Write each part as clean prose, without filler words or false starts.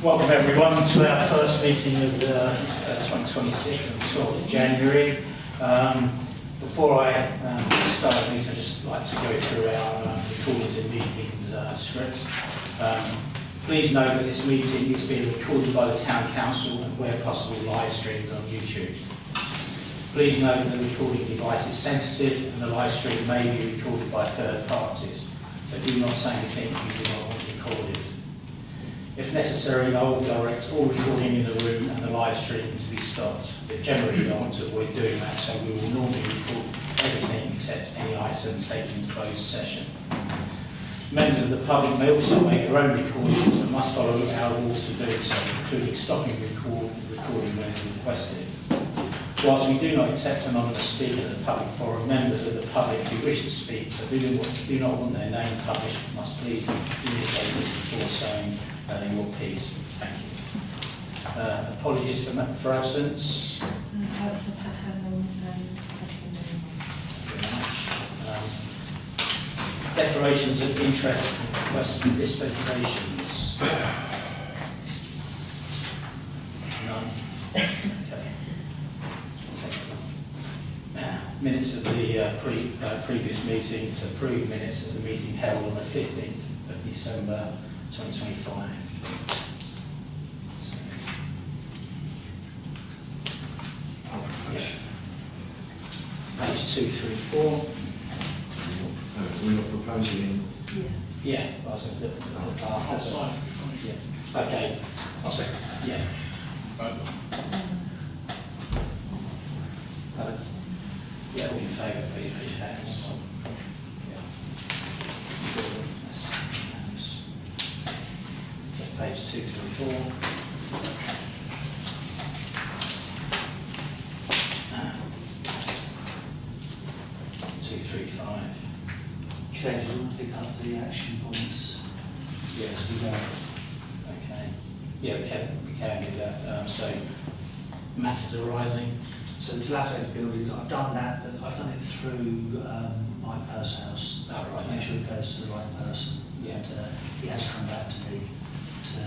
Welcome everyone to our first meeting of 2026 on the 12th of January. Before I start the meeting, I'd just like to go through our recordings and meetings scripts. Please note that this meeting is being recorded by the Town Council and where possible live streamed on YouTube. Please note that the recording device is sensitive and the live stream may be recorded by third parties. So do not say anything you do not want recorded. If necessary, I will direct all recording in the room and the live stream to be stopped. But generally, I want to avoid doing that, so we will normally record everything except any item taken in closed session. Members of the public may also make their own recordings but must follow our rules to do so, including stopping recording when requested. Whilst we do not accept anonymous speakers at the public forum, members of the public who wish to speak but do not want their name published must please indicate this before saying your piece. Thank you. Apologies for absence. Councillor Haverhill and Councillor Declarations of interest and requests and dispensations. None. Okay. Minutes of the previous meeting, to approve minutes of the meeting held on the 15th of December 2025. Page 2, 3, 4. We're not proposing. Yeah, I was going to do it. I'll sign. Yeah. Okay. I'll second. Yeah. Yeah, all in favour, please raise your hands. So page 2, 3, 4. 2, 3, 5. Changes will pick up the action points. Yes, we will. Okay. Yeah, we can do that. So matters arising. So the dilapidated buildings, I've done that, but I've done it through my purse house. Oh, right, to make yeah. sure it goes to the right person. Yeah. And he has come back to me to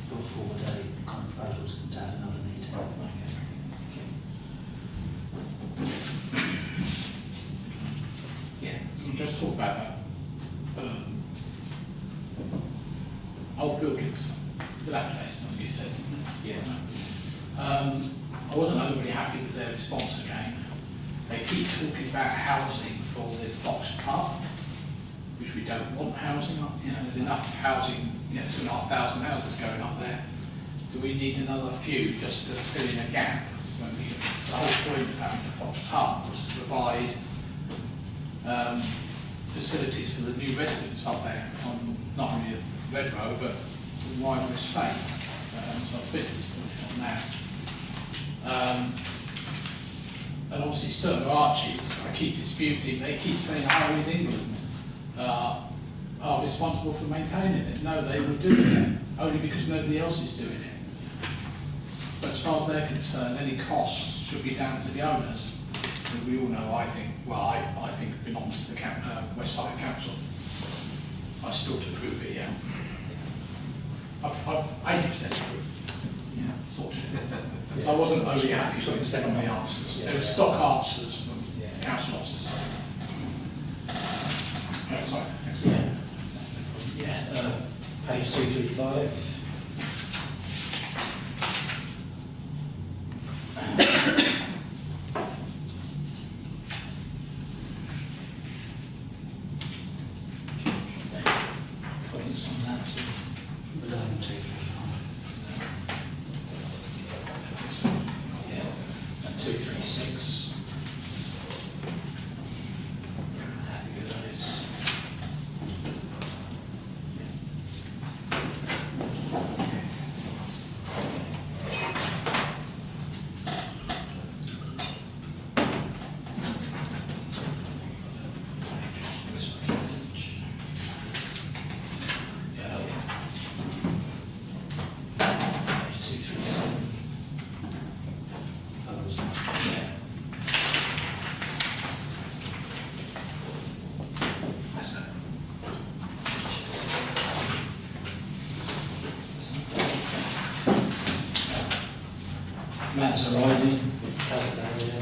put forward a kind of proposal to have another meeting. Okay. Yeah. We'll just talk about that. Old buildings, dilapidated, like you said. Yeah. I wasn't overly happy with their response again. They keep talking about housing for the Fox Park, which we don't want housing up. You know, there's enough housing, 2,500 houses going up there. Do we need another few just to fill in a gap? When the whole point of having the Fox Park was to provide facilities for the new residents up there on not only the Red Road but the wider estate. So I'm a bit disappointed on that. And obviously Sturmer Arches, I keep disputing, they keep saying Highways England are responsible for maintaining it. No, they were doing it, only because nobody else is doing it. But as far as they're concerned, any costs should be down to the owners. And we all know, I think it belongs to the West Side Council. I still to prove it, yeah. I've 80% proof. Yeah, sort of. So I wasn't overly happy with some of the answers. Yeah. They were stock answers from Yeah. council officers. Sorry, thanks. Yeah. Page 2, 3, 5. Points on that. But I haven't taken it. Yeah. And 2, 3, 6. Happy with those. Matters arising. We've covered that with them.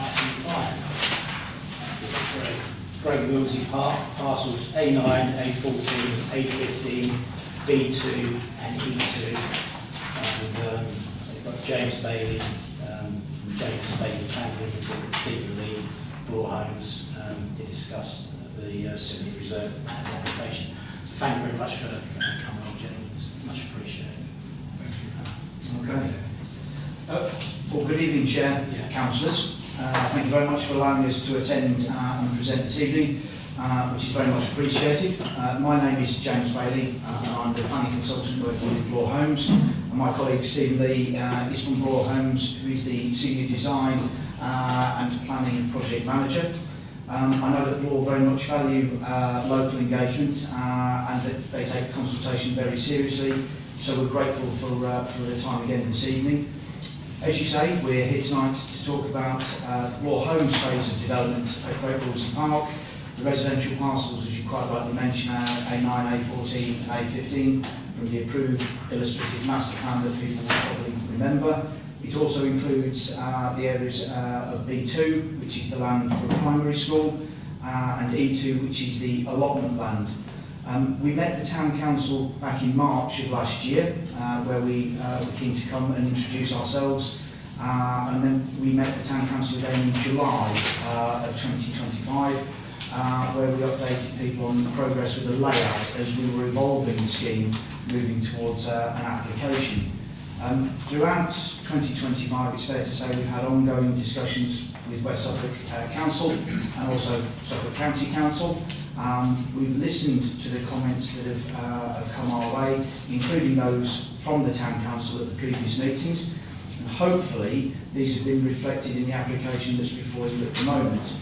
Item 5. Great Willsey Park, parcels A9, A14, A15, B2 and E2. And they've got James Bailey from James Bailey Planning Limited and Stephen Lee, Broad Homes, to discuss the Sydney Reserve Matters application. So thank you very much for coming on, gentlemen. It's much appreciated. Okay. Well, good evening, Chair, Councillors. Thank you very much for allowing us to attend and present this evening, which is very much appreciated. My name is James Bailey, and I'm the planning consultant working with Broad Homes. And my colleague Stephen Lee is from Broad Homes, who is the Senior Design and Planning Project Manager. I know that Broad very much value local engagement and that they take consultation very seriously, so we're grateful for the time again this evening. As you say, we're here tonight to talk about Broad Homes phase of development at Great Willsey Park. The residential parcels, as you quite rightly mentioned, are A9, A14 and A15 from the approved illustrative master plan that people will probably remember. It also includes the areas of B2, which is the land for a primary school, and E2, which is the allotment land. We met the Town Council back in March of last year, where we were keen to come and introduce ourselves, and then we met the Town Council again in July of 2025, where we updated people on progress with the layout as we were evolving the scheme, moving towards an application. Throughout 2025, it's fair to say we've had ongoing discussions with West Suffolk Council and also Suffolk County Council. We've listened to the comments that have come our way, including those from the Town Council at the previous meetings, and hopefully these have been reflected in the application that's before you at the moment.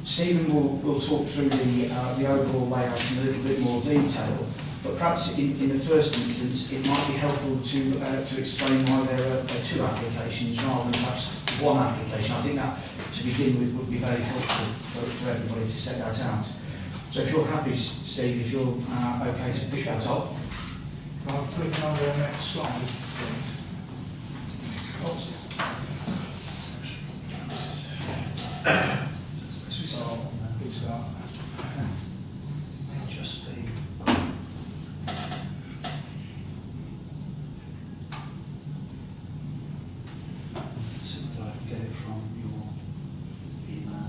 Stephen will talk through the overall layout in a little bit more detail, but perhaps in the first instance it might be helpful to explain why there are two applications rather than perhaps one application. I think that to begin with would be very helpful for everybody to set that out. So if you're happy, Steve, if you're okay to pick that up. I'll flick on the next slide, please. Just the see if I can get it from your email.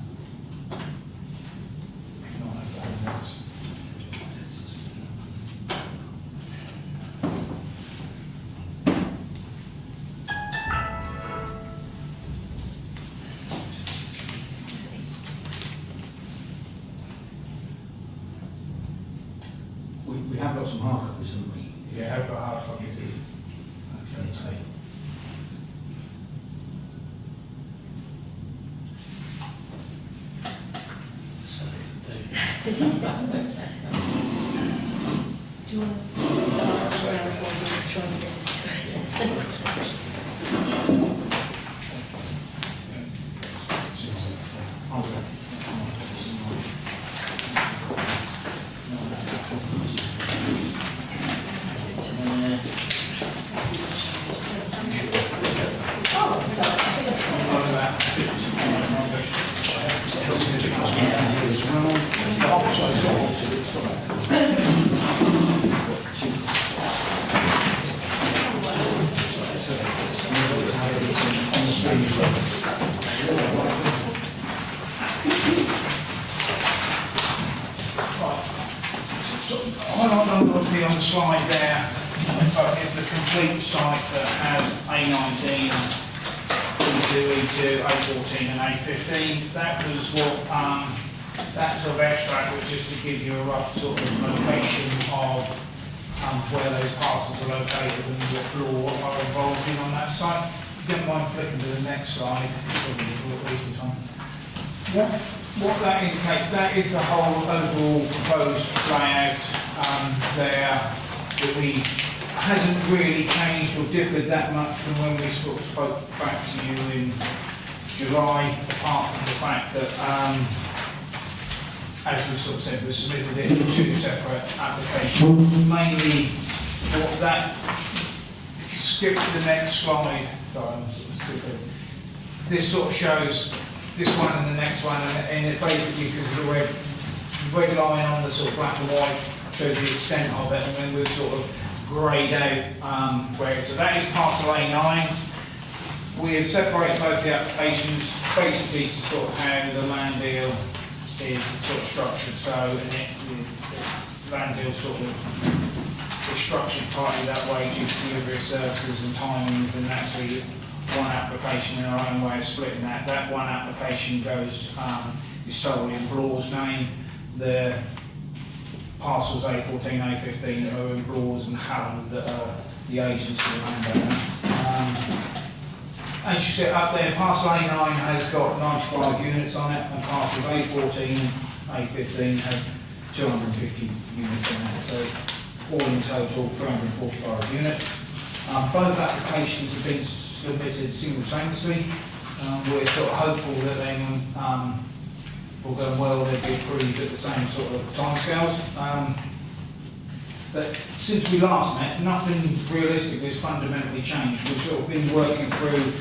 We have got some hard copies, haven't we? Yeah, I've got hard copies. Do you want to ask around while we're trying to get this? On the slide there is the complete site that has A19, E2, A14 and A15. That was what that sort of extract was just to give you a rough sort of location of where those parcels are located and what law are involved in on that site. If you don't mind flicking to the next slide, what that indicates, that is the whole overall proposed layout there that we hasn't really changed or differed that much from when we sort of spoke back to you in July, apart from the fact that, as we sort of said, we submitted it in two separate applications, mainly what that, if you skip to the next slide, sorry, I'm sort of stupid. This sort of shows this one and the next one, and it basically, because of the red line on the sort of black and white shows the extent of it, and then we've sort of greyed out where. So that is parcel A9. We have separated both the applications basically to sort of how the land deal is sort of structured. So the land deal sort of is structured partly that way due to delivery of services and timings, and actually one application in our own way of splitting that. That one application goes is solely in Blaw's name. The parcels A14, A15 are in Blaw's and Hallam that are the agents of the landowner. As you see up there, parcel A9 has got 95 units on it, and parcels A14 and A15 have 250 units in it. So all in total 345 units. Both applications have been submitted simultaneously. We're sort of hopeful that then, if all going well, they'll be approved at the same sort of timescales. But since we last met, nothing realistically has fundamentally changed. We've sort of been working through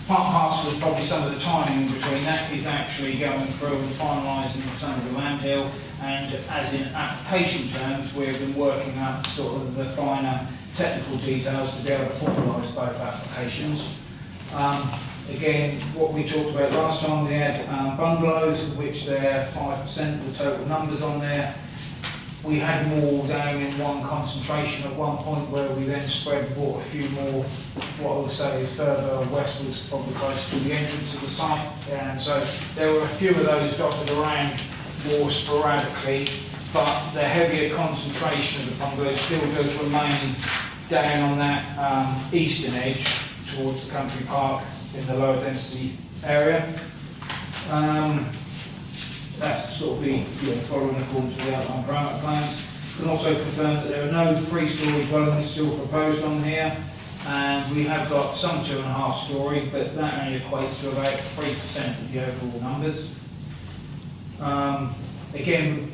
part and parcel of probably some of the timing between that is actually going through and finalising some of the land deal, and as in application terms, we've been working up sort of the finer technical details to be able to formalise both applications. Again, what we talked about last time, we had bungalows, of which there are 5% of the total numbers on there. We had them all down in one concentration at one point, where we then spread and bought a few more, what I would say is further westwards, probably close to the entrance of the site. And so there were a few of those dotted around more sporadically, but the heavier concentration of the bungalows still does remain down on that eastern edge towards the country park in the lower density area. That's to sort of be following according to the outline parameter plans. We can also confirm that there are no 3-storey dwellings still proposed on here, and we have got some 2.5-storey, but that only equates to about 3% of the overall numbers. Again,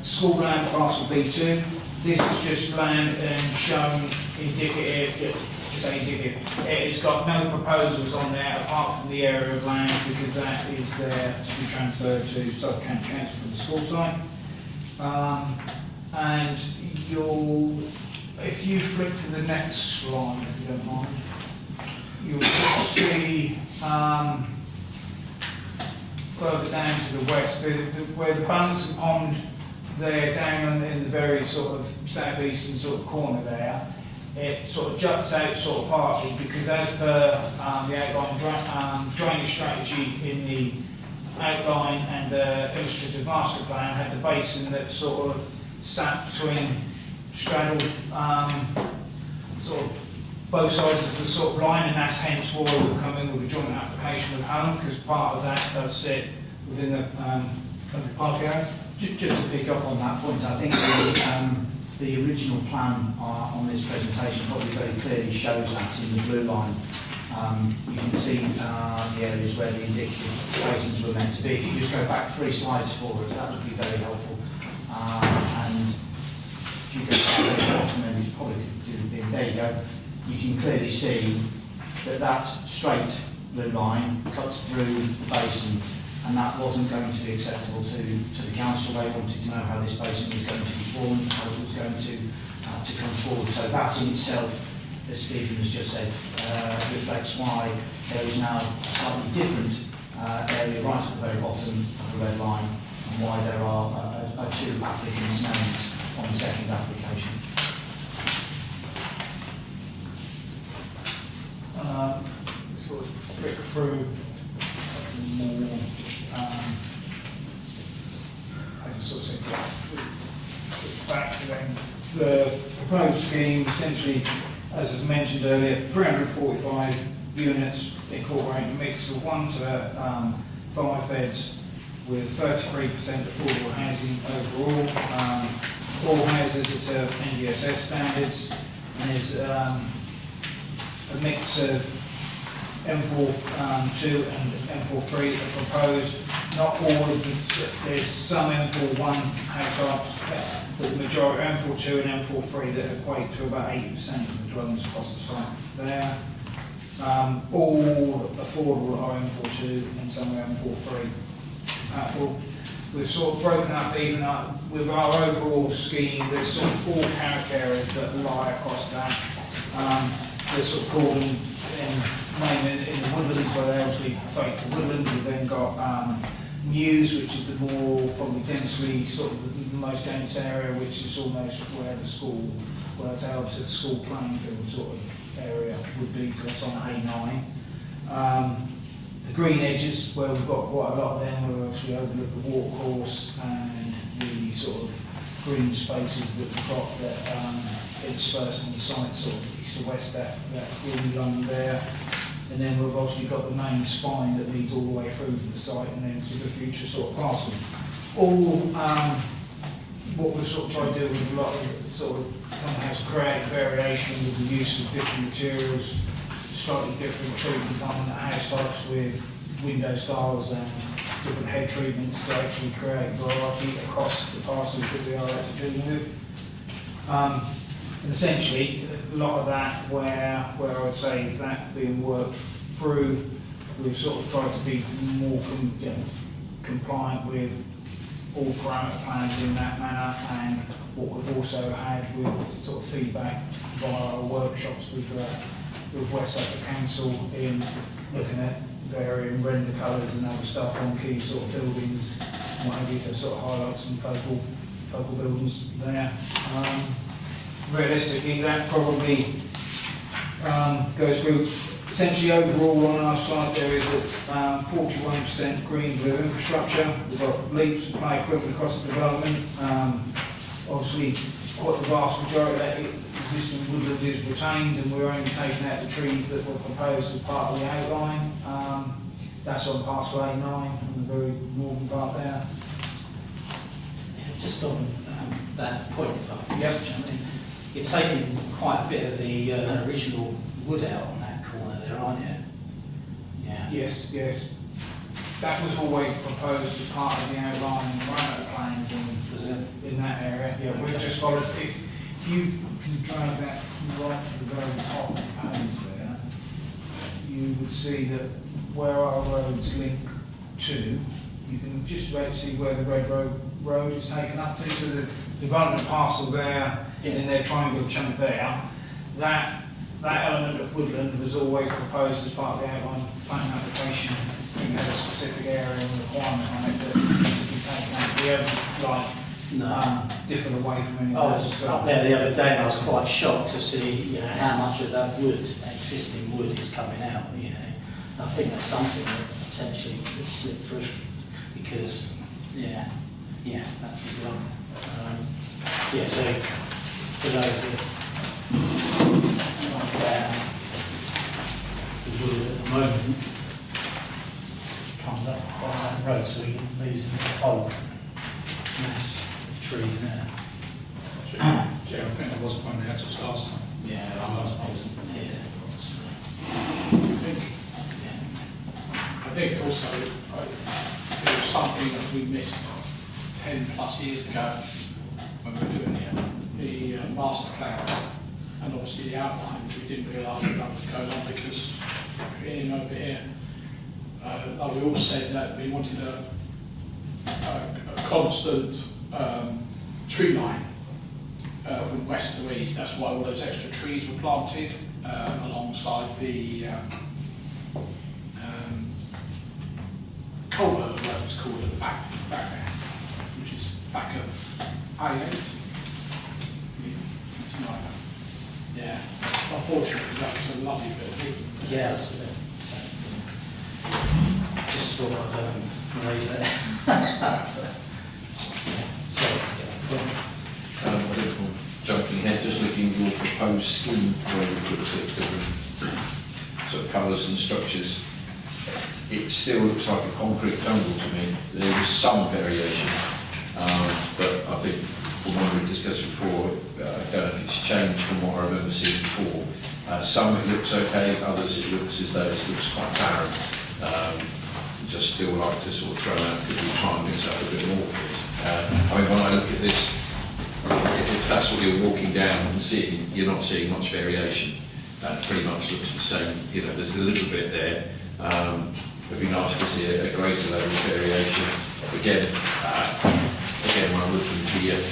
school land parcel B2. This is just land and shown indicative. It's got no proposals on there apart from the area of land, because that is there to be transferred to Suffolk County Council for the school site. And if you flick to the next slide, if you don't mind, you'll see further down to the west, where the balancing pond there down in the very sort of southeastern sort of corner there, it sort of juts out sort of partly because, as per the outline drainage strategy in the outline and the illustrative master plan, had the basin that sort of sat between, straddled sort of both sides of the sort of line, and that's hence why we've come in with a joint application with Hallam, because part of that does sit within the country park area. Just to pick up on that point, I think the original plan on this presentation probably very clearly shows that in the blue line. You can see the areas where the indicative basins were meant to be. If you just go back 3 slides forward, that would be very helpful. And if you go back to the bottom, then you probably could do, there you go. You can clearly see that that straight blue line cuts through the basin, and that wasn't going to be acceptable to the council. They wanted to know how this basin was going to be formed, how it was going to come forward. So that in itself, as Stephen has just said, reflects why there is now a slightly different area right at the very bottom of the red line, and why there are 2 applicants' names on the second application. Sort of flick through more. As I sort of said, back to them. The proposed scheme, essentially, as I mentioned earlier, 345 units incorporating a mix of 1 to 5 beds with 33% affordable housing overall. All houses at NDSS standards, and is a mix of M42 and M43 are proposed. not all of the, there's some M41 households, but the majority, M42 and M43, that equate to about 8% of the dwellings across the site there. All affordable are M42 and some are M43. We've sort of broken up even up with our overall scheme. There's sort of 4 character areas that lie across that. They're sort of called in the woodlands where they obviously face the woodlands. We've then got Mews, which is the more probably densely sort of the most dense area, which is almost where the school, where it's opposite school playing field sort of area would be. So that's on A9. The green edges, where we've got quite a lot of them, where we obviously overlook the walk course and the sort of green spaces that we've got that interspersed on the site, sort of east to west, that green line there. And then we've obviously got the main spine that leads all the way through to the site and then to the future sort of parcel. All what we've sort of tried to do with a lot of sort of has created variation with the use of different materials, slightly different treatments on the house types with window styles and different head treatments to actually create variety across the parcels that we are actually dealing with. And essentially, a lot of that where I would say is that being worked through, we've sort of tried to be more compliant with all parameter plans in that manner, and what we've also had with sort of feedback via our workshops with West Suffolk Council in looking at varying render colours and other stuff on key sort of buildings, and what have you, to sort of highlight some focal buildings there. Realistically, that probably goes through. Essentially, overall on our site there is 41% green blue infrastructure. We've got leaps and play equipment across the development. Obviously, quite the vast majority of that existing woodland is retained, and we're only taking out the trees that were proposed as part of the outline. That's on parcel A9 on the very northern part there. Yeah, just on that point, if I can Yep. just jump in, you're taking quite a bit of the original wood out on that corner there, aren't you? Yeah. Yes, yes. That was always proposed as part of the outline and parameter plans in that area. Yeah, we've just followed. If you can drag that right to the very top of the page there, you would see that where our roads link to, you can just about see where the Red Road is taken up to. So the development parcel there, in their triangle chunk there, that element of woodland was always proposed as part of the outline plan application. You had a specific area and requirement on it that needed to be taken out. We haven't differed away from any I of was those. up there the other day and I was quite shocked to see, how much of that existing wood is coming out, I think that's something that potentially could slip through because, that'd be wrong. So, for those that the wood at the moment comes up on that road, so we can lose the whole mass of trees there. Yeah, I think there was a point we had just last time. Yeah, I wasn't here. I think also it was something that we missed 10 plus years ago when we were doing the master plan, and obviously the outline. We didn't realise that was going on because in over here, like we all said that we wanted a constant tree line from west to east. That's why all those extra trees were planted alongside the culvert, what it's called, at the back there, which is back of A8. It's not. Yeah, unfortunately, that was a lovely bit of wood. Yeah, that's a bit. Just thought I'd raise that. I think from jumping ahead, just looking at your proposed scheme where you've got different sort of colours and structures, it still looks like a concrete jungle to me. There is some variation, but I think from what we've discussed before, I don't know if it's changed from what I remember seeing before. Some it looks okay, others it looks as though it looks quite barren. just still like to sort of throw out, could we try and mix up a bit more, please? I mean, when I look at this, if that's what you're walking down and seeing, you're not seeing much variation. Pretty much looks the same. You know, there's a little bit there. It'd be nice to see a greater level of variation. Again, when I'm looking here,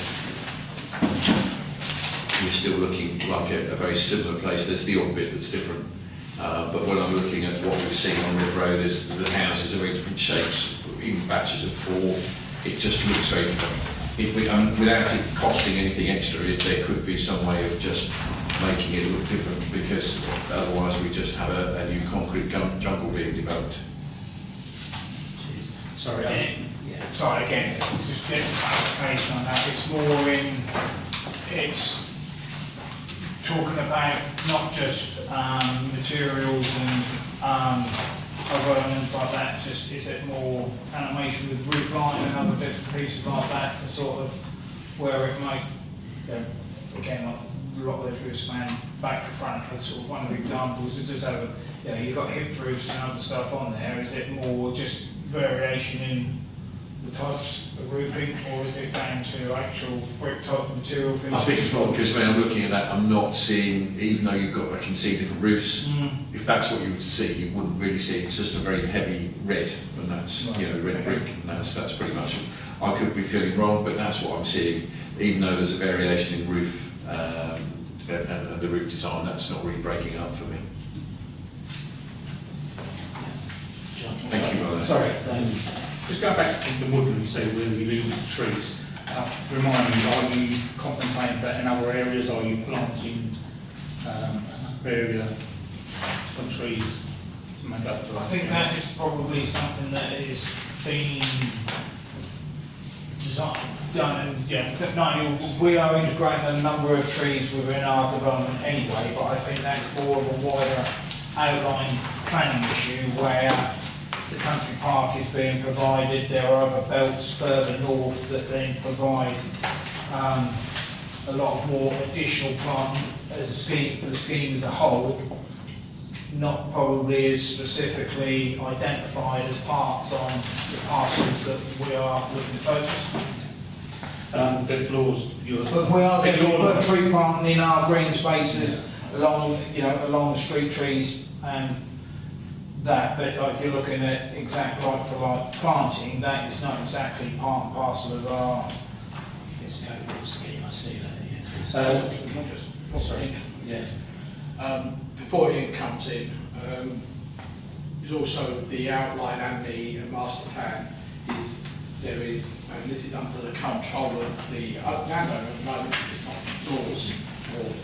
you're still looking like a very similar place. There's the odd bit that's different. But when I'm looking at what we've seen on River Road, the houses are very different shapes, in batches of 4. It just looks very different. If we, without it costing anything extra, if there could be some way of just making it look different, because otherwise we just have a new concrete jungle being developed. Sorry. Sorry, again, just getting clarification on that. It's more in, it's talking about not just materials and other elements like that, just is it more animation with roof line and other bits and pieces like that to sort of where it might, again, like a lot of those roofs span back to front, that's sort of one of the examples. It does have a, you've got hip roofs and other stuff on there. Is it more just variation in the types of roofing, or is it down to actual brick type of material finish? I think it's more because when I'm looking at that, I'm not seeing, even though I can see different roofs, if that's what you were to see, you wouldn't really see it. It's just a very heavy red, and that's, red brick, and that's pretty much it. I could be feeling wrong, but that's what I'm seeing. Even though there's a variation in roof, and the roof design, that's not really breaking up for me. Thank you, Roland. Sorry. Just go back to the woodland, you say where you lose the trees. Remind me, are you compensating that in other areas? Are you planting area, some trees to make up for that? I think that is probably something that is being done, and not only we are integrating a number of trees within our development anyway, but I think that's more of a wider outline planning issue where the country park is being provided. There are other belts further north that then provide a lot more additional planting as a scheme for the scheme as a whole, not probably as specifically identified as parts on the parcels that we are looking to purchase. But we are going to put tree planting in our green spaces along, along the street trees and that. But if you're looking at exact like-for-like planting, that is not exactly part and parcel of our. It's the overall scheme. I see that. Yes. Sorry. Yeah. Before it comes in, there's also the outline and the master plan there is, and this is under the control of the landowner at the moment. It's not yours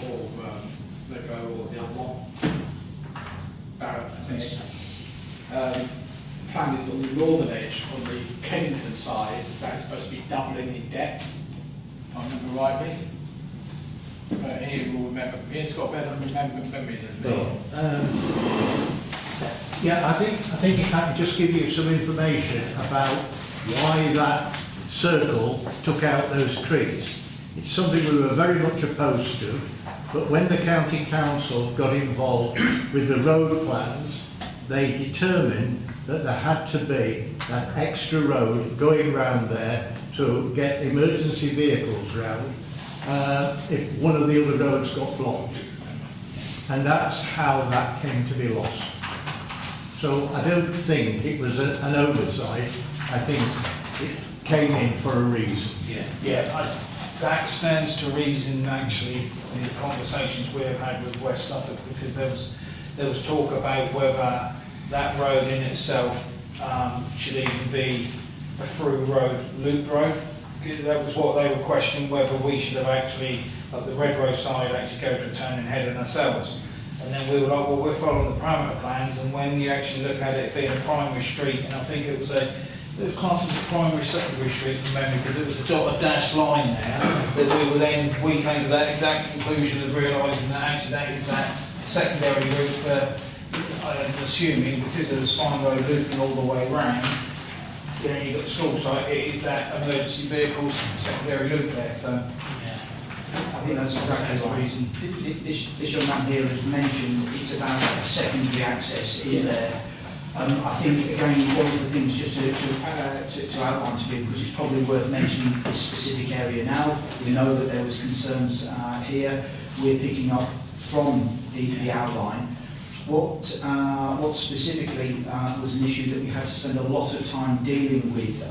or Metro or the other one. Barrett, I think. The plan is on the northern edge, on the Kennington side. That's supposed to be doubling in depth, if I remember rightly. Ian will remember. Ian's got better memory than me. Yeah, I think if I can just give you some information about why that circle took out those trees. It's something we were very much opposed to, but when the county council got involved with the road plans, they determined that there had to be that extra road going round there to get emergency vehicles round if one of the other roads got blocked. And that's how that came to be lost. So I don't think it was an oversight. I think it came in for a reason. That stands to reason actually in the conversations we have had with West Suffolk, because there was talk about whether that road in itself should even be a through road, loop road. That was what they were questioning, whether we should have actually, at the Red Road side, actually go to a turning head in ourselves. And then we were like, well, we're following the parameter plans, and when you actually look at it being a primary street, and I think it was classed as a primary secondary street from memory, because it was a dotted dash line there, that we came to that exact conclusion of realising that actually that is that secondary route for, I'm assuming, because of the spine road looping all the way around, you've got the school site, it is that emergency vehicles secondary loop there. So I think that's exactly the reason. This young man here has mentioned it's about secondary access in there. I think, again, one of the things just to outline to people, because it's probably worth mentioning this specific area now. We know that there was concerns here. We're picking up from the outline. What specifically was an issue that we had to spend a lot of time dealing with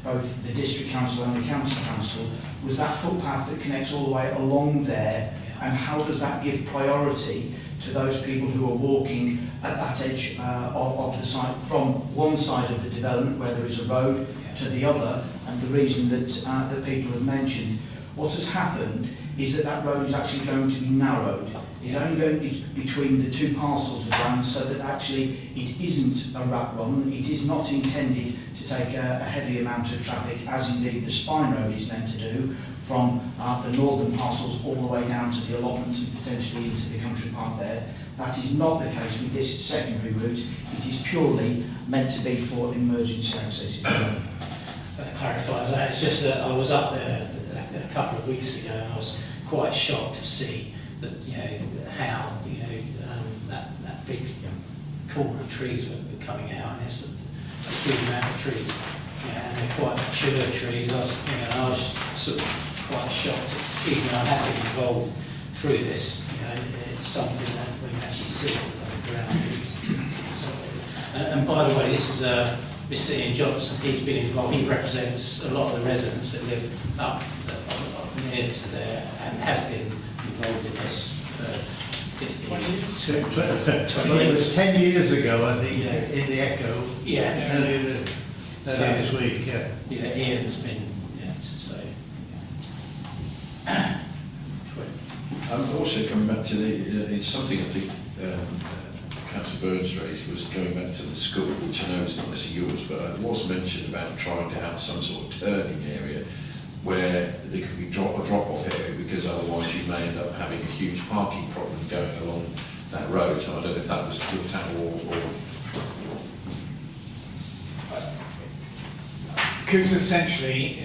both the district council and the county council was that footpath that connects all the way along there, and how does that give priority to those people who are walking at that edge of the site from one side of the development where there is a road to the other, and the reason that people have mentioned. What has happened is that road is actually going to be narrowed. It's only going to be between the two parcels of land, so that actually it isn't a rat run. It is not intended to take a heavy amount of traffic, as indeed the spine road is meant to do, from the northern parcels all the way down to the allotments and potentially into the country park there. That is not the case with this secondary route. It is purely meant to be for emergency access. That clarifies that. It's just that I was up there a couple of weeks ago and I was quite shocked to see that, how, that big corner of trees were coming out, and it's a big amount of trees. And they're quite mature trees. I was sort of quite shocked, even though I have been involved through this. It's something that we can actually see on the ground. And by the way, this is Mr. Ian Johnson. He's been involved. He represents a lot of the residents that live up near to there, and has been involved in this for 15 years. 20 It was years. 10 years ago, I think, in the Echo. Yeah. Earlier this week, yeah. Yeah, Ian's been, so. Also coming back to it's something I think Councillor Burns raised, was going back to the school, which I know is not necessarily yours, but it was mentioned about trying to have some sort of turning area where there could be a drop-off area, because otherwise you may end up having a huge parking problem going along that road. So I don't know if that was looked at or Because essentially,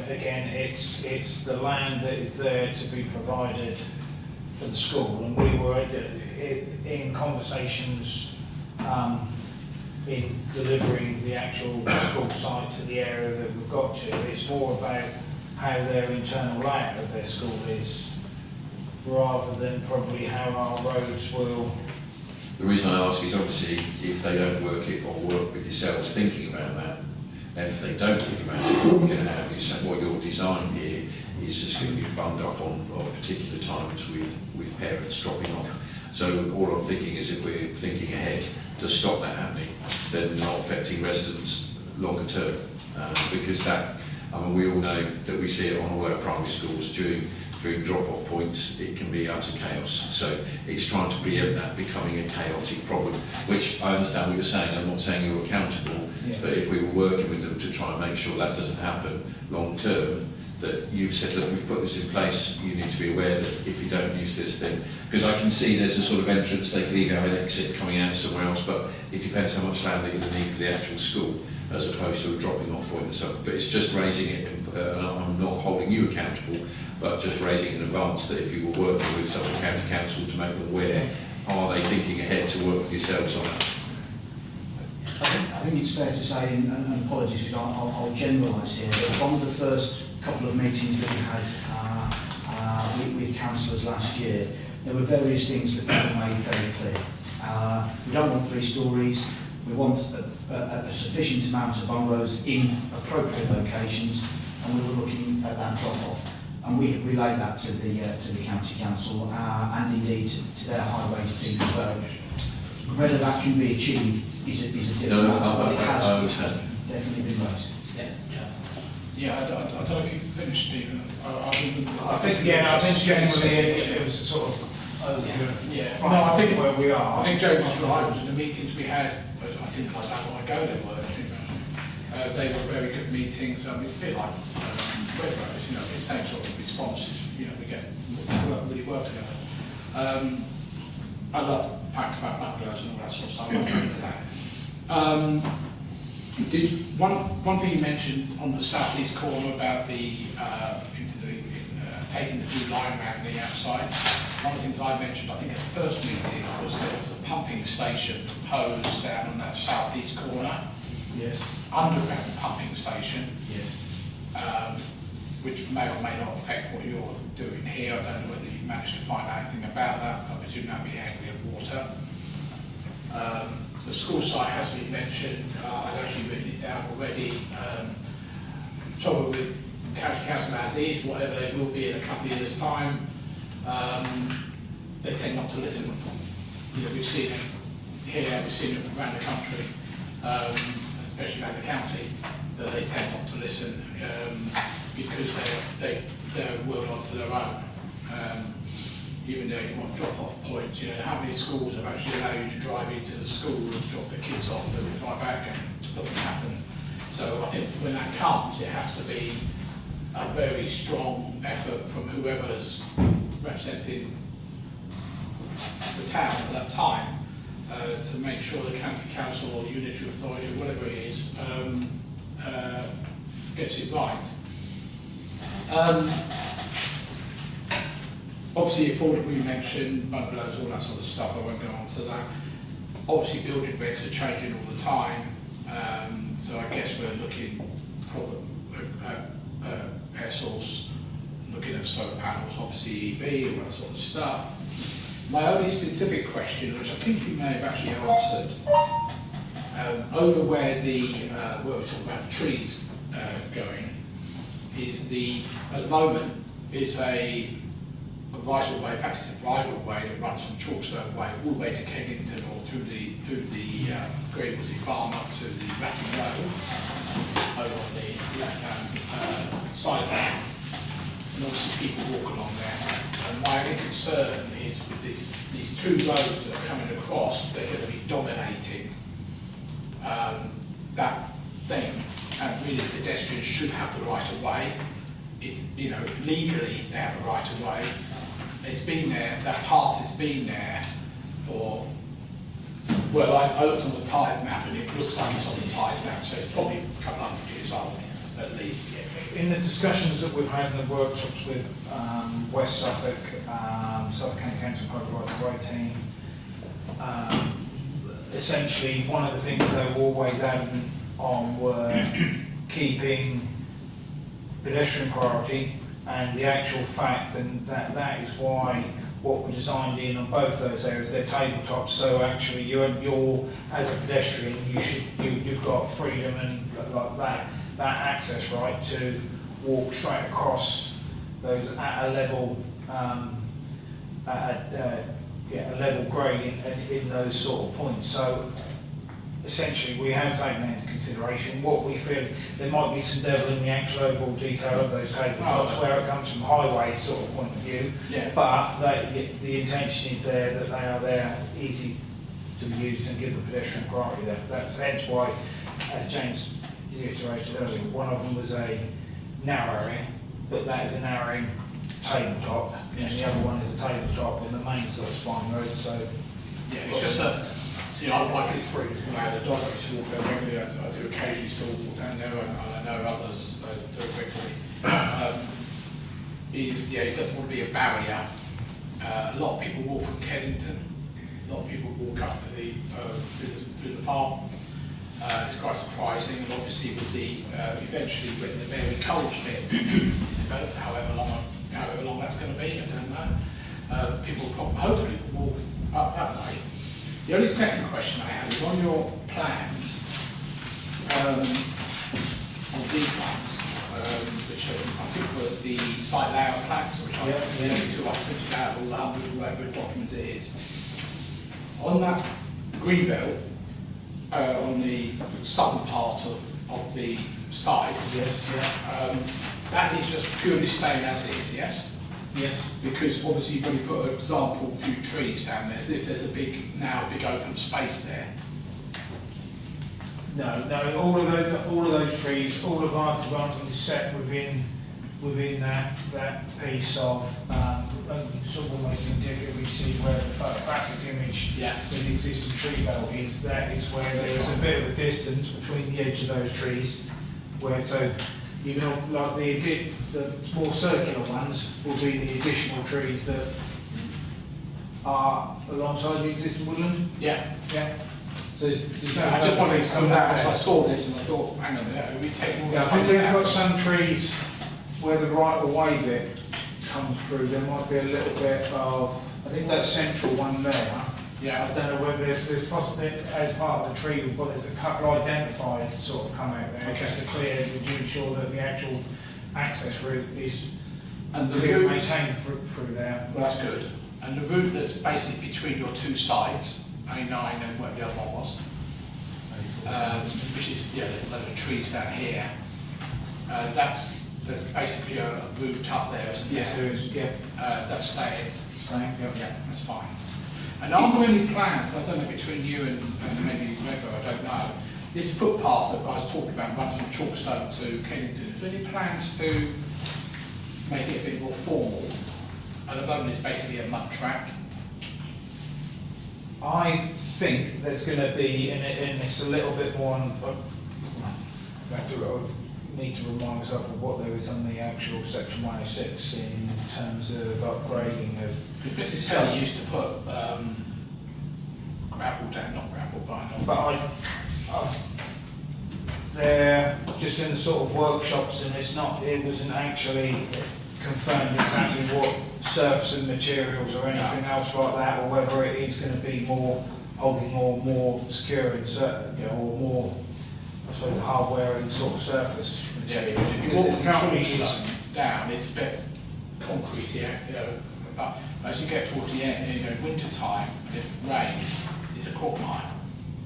again, it's the land that is there to be provided for the school, and we were in conversations in delivering the actual school site to the area that we've got to. It's more about how their internal layout of their school is, rather than probably how our roads will. The reason I ask is obviously if they don't work it or work with yourselves thinking about that, and if they don't think about it, what you're going to have is what your design here is just going to be bunged up on particular times with parents dropping off. So all I'm thinking is if we're thinking ahead to stop that happening, then not affecting residents longer term. Because that, we all know that we see it on all our primary schools during drop-off points, it can be utter chaos. So it's trying to preempt that becoming a chaotic problem, which I understand what you're saying. I'm not saying you're accountable, but if we were working with them to try and make sure that doesn't happen long term, that you've said, look, we've put this in place, you need to be aware that if you don't use this, then, because I can see there's a sort of entrance, they could either have an exit coming out somewhere else, but it depends how much land they're going to need for the actual school, as opposed to a dropping off point and stuff. But it's just raising it, and I'm not holding you accountable, but just raising in advance that if you were working with Suffolk County Council to make them aware, are they thinking ahead to work with yourselves on that? I think it's fair to say, and apologies because I'll generalise here, that from the first couple of meetings that we had with councillors last year, there were various things that people made very clear. We don't want 3 stories, we want a sufficient amount of bungalows in appropriate locations, and we were looking at that drop-off. And we have relayed that to the county council and indeed to their highways team as well. Whether that can be achieved is a different matter, but it has definitely been raised. Yeah, I don't know if you've finished, Stephen. I think generally it was a sort of no, I think where we are. I think Joe was right. The meetings we had, I didn't like that when I go there were. They were very good meetings. It's a bit like Red Rose, it's the same sort of responses. We really work together. I love the fact about bungalows and all that sort of stuff. I'll go into that. One thing you mentioned on the southeast corner about the into the taking the blue line around the outside. One of the things I mentioned, I think at the first meeting, was there was a pumping station proposed down on that southeast corner. Yes. Underground pumping station. Yes. Which may or may not affect what you're doing here. I don't know whether you managed to find out anything about that. I presume that would be angry water. The school site has been mentioned. I've actually written it down already. Trouble with county council as is, whatever they will be in a couple of years' time, they tend not to listen. You know, we've seen it here, we've seen it around the country, especially around the county, that they tend not to listen because they're a world onto their own. Even though you want drop-off points, you know, how many schools have actually allowed you to drive into the school and drop the kids off and drive back, and it doesn't happen. So I think when that comes, it has to be a very strong effort from whoever's representing the town at that time to make sure the county council or unitary authority, whatever it is, gets it right. Obviously, affordable, you mentioned, bungalows, all that sort of stuff, I won't go on to that. Obviously, building regs are changing all the time, so I guess we're looking at air source, looking at solar panels, obviously EV, all that sort of stuff. My only specific question, which I think you may have actually answered, over where where we're talking about the trees going, is at the moment, is a right of way, in fact it's a right of way that runs from Chalkstone Way all the way to Kennington or through the Great Woodley Farm up to the Ratting Road over on the left-hand side of that. And obviously people walk along there. And my only concern is with these two roads that are coming across, they're going to be dominating that thing, and really pedestrians should have the right of way. It's, you know, legally they have a right of way. It's been there, that path has been there for, well, I looked on the tithe map and it looks like it's on the tithe map, so it's probably a couple hundred years old at least. In the discussions that we've had in the workshops with West Suffolk, Suffolk County Council Public Rights Way team, essentially one of the things they were always adamant on were keeping pedestrian priority, and the actual fact, and that is why what we designed in on both those areas, they're tabletops, so actually you're as a pedestrian, you've got freedom and like that access right to walk straight across those at a level a level grade in those sort of points. So essentially we have taken that into consideration. What we feel, there might be some devil in the actual overall detail of those tabletops where it comes from highway sort of point of view, but the intention is there that they are there easy to be used and give the pedestrian priority. That's hence why, as James reiterated earlier, one of them was a narrowing, but that is a narrowing tabletop, and the other one is a tabletop on the main sort of spine road. So yeah, it's just a. See, I like it free. When I had a dog, I used to walk there regularly. I do occasionally still walk down there, and I know others do it regularly. It doesn't want to be a barrier. A lot of people walk from Kennington. A lot of people walk up to to the farm. It's quite surprising, and obviously with the eventually when the Mary Coles bit developed, however long that's going to be, I don't know. People probably, hopefully will walk up that way. The only second question I have is on your plans, on these plans, which I think were the site layout plans, which I printed out all the 100 whatever documents it is. On that green belt, on the southern part of the site, that is just purely staying as it is, yes? yes, Because obviously you've only put an example, a few trees down there, as if there's a big open space there. no, all of those trees, all of our development is set within that piece of sort of almost indicative. We see where the photographic image with the existing tree belt is. That is where there is a bit of a distance between the edge of those trees, where so you know, like the more circular ones will be the additional trees that are alongside the existing woodland. Yeah. Yeah. So there's no I just further wanted trees to come come back back as I there. saw this and I thought, hang on a minute, we take all Yeah, I the think trees we've out. got some trees where the right of way bit comes through. There might be a little bit of, I think that central one there. Yeah. I don't know whether there's possibly, as part of the tree, but there's a couple identified to sort of come out there, Okay. just to clear, to ensure that the actual access route is And the clear and route, maintained through there. well, that's good. And the route that's basically between your two sides, A9 and whatever the other one was, which is, yeah, there's a load of trees down here. There's basically a route up there, isn't there? Yes, there is, yeah. That's staying. Same, yeah. Yeah, that's fine. And are there any plans, I don't know, between you and maybe Redrow, I don't know, this footpath that I was talking about runs from Chalkstone to Kennington, is there any plans to make it a bit more formal? At the moment it's basically a mud track. I think there's going to be, and it's a little bit more on, I have to need to remind myself of what there is on the actual section 106 in terms of upgrading of. This is how you used to put gravel down, not gravel, But they're just in the sort of workshops, and it wasn't actually confirmed exactly what surface and materials or anything else like that, or whether it is going to be more holding or more secure and certain, you know, or more, I suppose, hardware and sort of surface Yeah, material. because if you Because walk it from currently Chalkstone is- down, it's a bit concrete here, you know, but as you get towards the end, you know, winter time, if it rains, it's a quagmire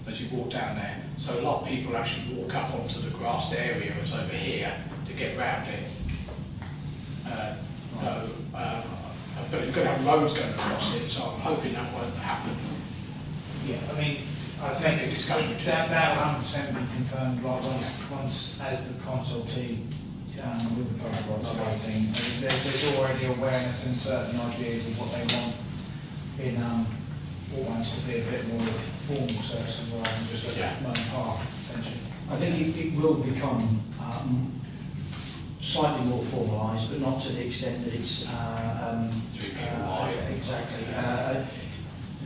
as you walk down there. So a lot of people actually walk up onto the grassed area that's over here to get round it. But you've got to have roads going across it, so I'm hoping that won't happen. Yeah, I mean, I Maybe think a discussion between that will 100% be confirmed, like once as the consultee with the public rights team. There's already awareness and certain ideas of what they want in what wants to be a bit more of a formal service rather than just a main path, essentially. I think it will become slightly more formalised, but not to the extent that it's 3 people wide. exactly.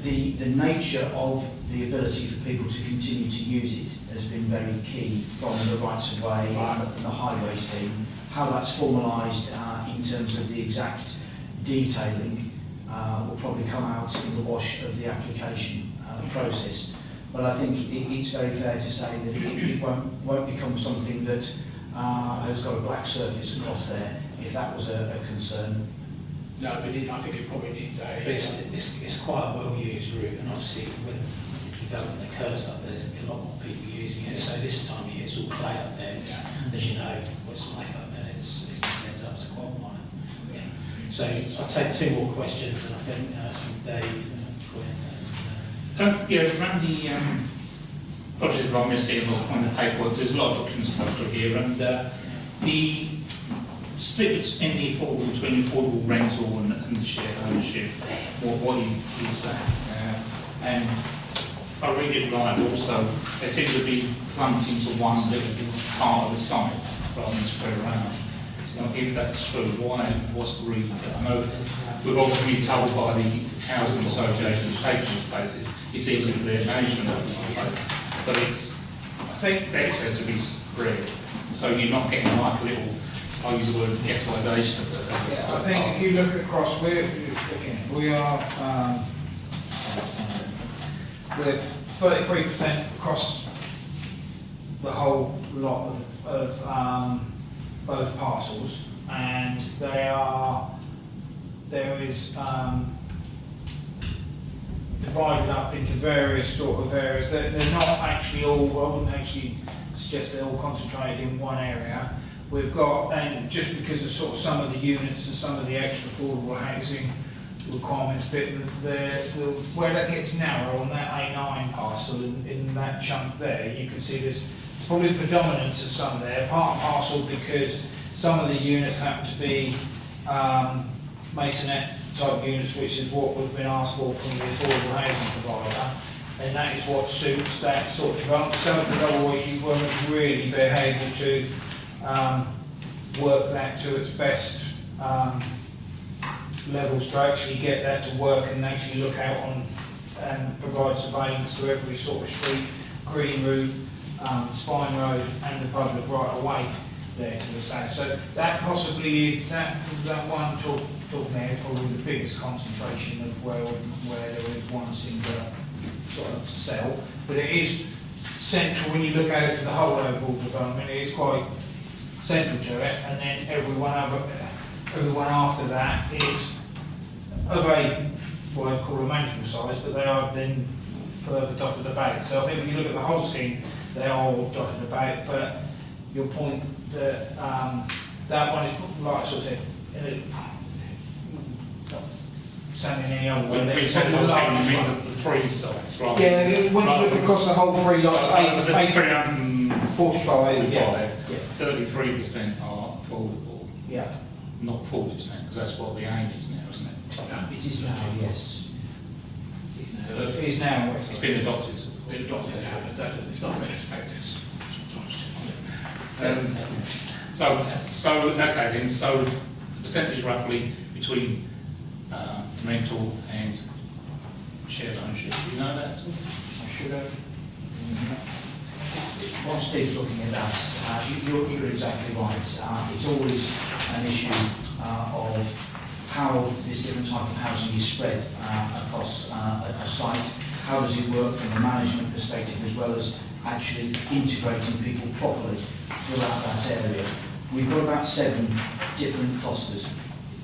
The nature of the ability for people to continue to use it has been very key from the rights of way and the highways team. How that's formalised in terms of the exact detailing will probably come out in the wash of the application process. But I think it's very fair to say that it won't become something that has got a black surface across there, if that was a concern. No, but I think it probably needs a... But it's quite a well-used route, and obviously when the development occurs up there, there's going to be a lot more people using it. So this time of year, it's all clay up there. As you know, what's like up there, it's set up as a quagmire. Yeah. So I'll take 2 more questions, and I think from Dave and Quinn. Yeah, around the apologies if I missed it on the paperwork, there's a lot of documents come through here, and the split in the affordable between affordable rental and shared ownership, what is that? And if I read it right, also, they seem to be clumped into one little part of the site rather than spread around. So if that's true, what's the reason? I know we've obviously been told by the housing association who's taking these places, it's easy for their management of the place, but it's, I think, better to be spread, so you're not getting like a little, I use the word ghettoisation of it. Yeah, I think if you look across, we're 33% across the whole lot of both parcels, and there is divided up into various sort of areas. They're not actually all, I wouldn't actually suggest they're all concentrated in one area. We've got, and just because of sort of some of the units and some of the extra affordable housing requirements, but where that gets narrow on that A9 parcel in that chunk there, you can see there's probably the predominance of some there, part and parcel because some of the units happen to be masonette type units, which is what we've been asked for from the affordable housing provider, and that is what suits that sort of development. So because otherwise you won't really be able to work that to its best levels to actually get that to work and actually look out on and provide surveillance to every sort of street, green route, spine road and the public right away there to the south. So that possibly is, that one talking there, probably the biggest concentration of where there is one single sort of cell. But it is central when you look at it to the whole overall development, it is quite central to it, and then everyone after that is of a, what I'd call a manageable size, but they are then further dotted about. So I think if you look at the whole scheme, they are all dotted about, but your point that that one is, like I sort of said, not sounding any other way. We said one thing, you mean the three sites, right? Yeah, once you look across the whole three lots, 345, yeah. 33% are affordable, Yeah. not 40%, because that's what the aim is now, isn't it? It is now, yes. It is now. It's been adopted. Been adopted, but that doesn't, it's not retrospective. So okay then, so the percentage roughly between rental and shared ownership, do you know that? I should have. While Steve's looking at that, you're exactly right. It's always an issue of how this different type of housing is spread across a site. How does it work from a management perspective as well as actually integrating people properly throughout that area. We've got about 7 different clusters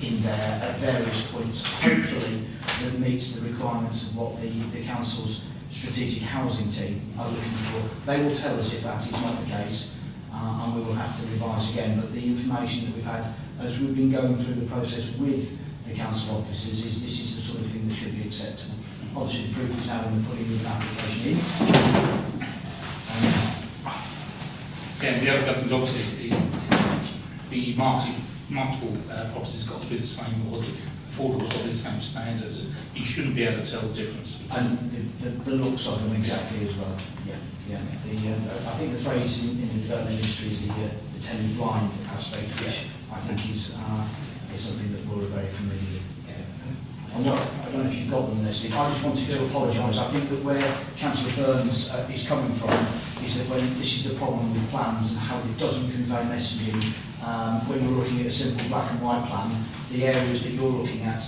in there at various points, hopefully that meets the requirements of what the council's strategic housing team are looking for. They will tell us if that is not the case, and we will have to revise again, but the information that we've had as we've been going through the process with the council officers is this is the sort of thing that should be acceptable. Obviously the proof is now in the pudding with an application in. Yeah, the other government obviously the multiple properties got to be the same, or the affordable got to be the same standard. You shouldn't be able to tell the difference. And the looks of them exactly as well. Yeah, yeah. I think the phrase in the development industry is the tenant blind aspect, which I think is something that we're very familiar with. And what, I don't know if you've got them there, Steve. I just wanted to apologise. I think that where Councillor Burns is coming from is that when this is the problem with plans and how it doesn't convey messaging, when you're looking at a simple black and white plan, the areas that you're looking at,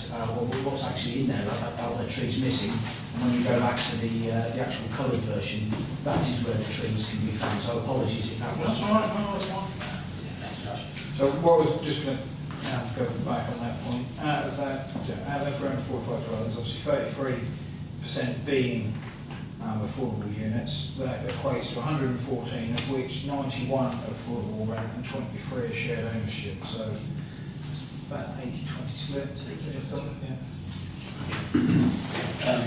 what's actually in there, are the trees missing. And when you go back to the actual coloured version, that is where the trees can be found. So apologies if that was... That's all right, no, that's fine. So what I was just going to go back on that point, out of that around 45 there's obviously 33% being affordable units. That equates to 114, of which 91 affordable rent and 23 are shared ownership. So it's about 80-20 split. Yeah.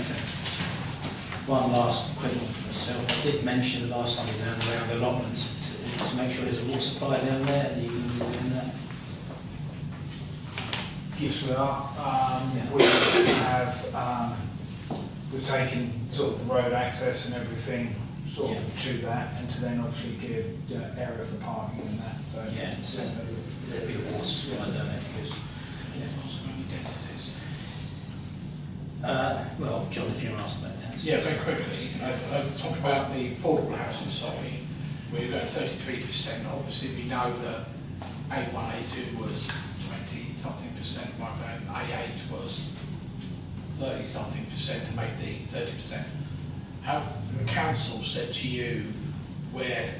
One last quick one for myself. I did mention the last time we were down around the allotments to make sure there's a water supply down there. Are you going to be doing that? Yes, we are. We have we've taken sort of the road access and everything sort of to that, and to then obviously give area for parking and that. So yeah, so there'll be a water supply down there because well, John, if you're asked about that. Yeah, very quickly. I talk about the affordable housing side. We've got 33%. Obviously, we know that A1, A2 was 20-something%, A8 was 30-something% to make the 30%. Have the council said to you where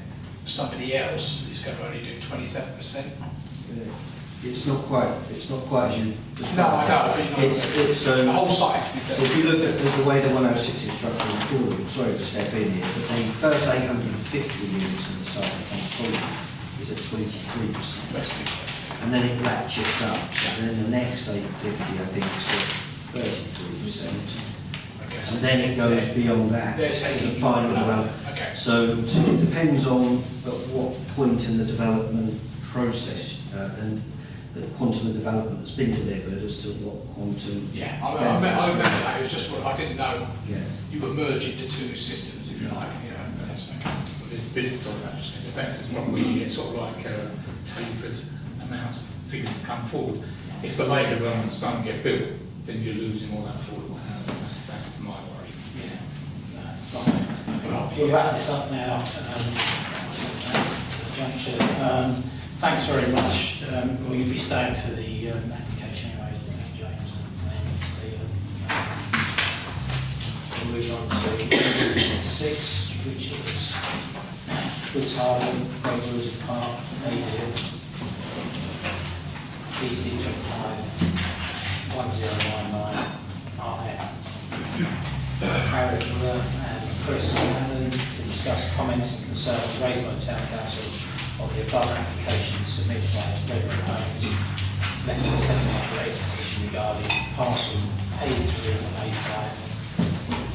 somebody else is going to only do 27%? It's not quite as you've described. No, I know, but you know, it's the whole site. So if you look at the way the 106 is structured in forward, sorry to step in here, but the first 850 units in the site that comes forward is at 23%. And then it ratchets up. So then the next 850, I think, is at 33%. Okay. And then it goes beyond that to the final development. Okay. So it depends on at what point in the development process and the quantum of development that's been delivered as to what quantum. Yeah, I remember that. It was just what I didn't know. Yeah. You were merging the two systems, if you like. You know, that's okay. This is all about just depends. It's probably it's sort of like tapered amounts of figures that come forward. If the lay developments don't get built, then you're losing all that affordable housing. That's my worry. Yeah, fine. We'll wrap this up now. Juncture. Thanks very much. Well, you'll be staying for the application anyway, James and Stephen. We'll move on to 6, which is Woods Harden, Road Park, Haverhill, DC 25 1019 Harry Miller and Chris Allen to discuss comments and concerns raised by the Town Council of the above applications submitted by Redwood Homes, letter setting out the rate position regarding parcel A3 and A5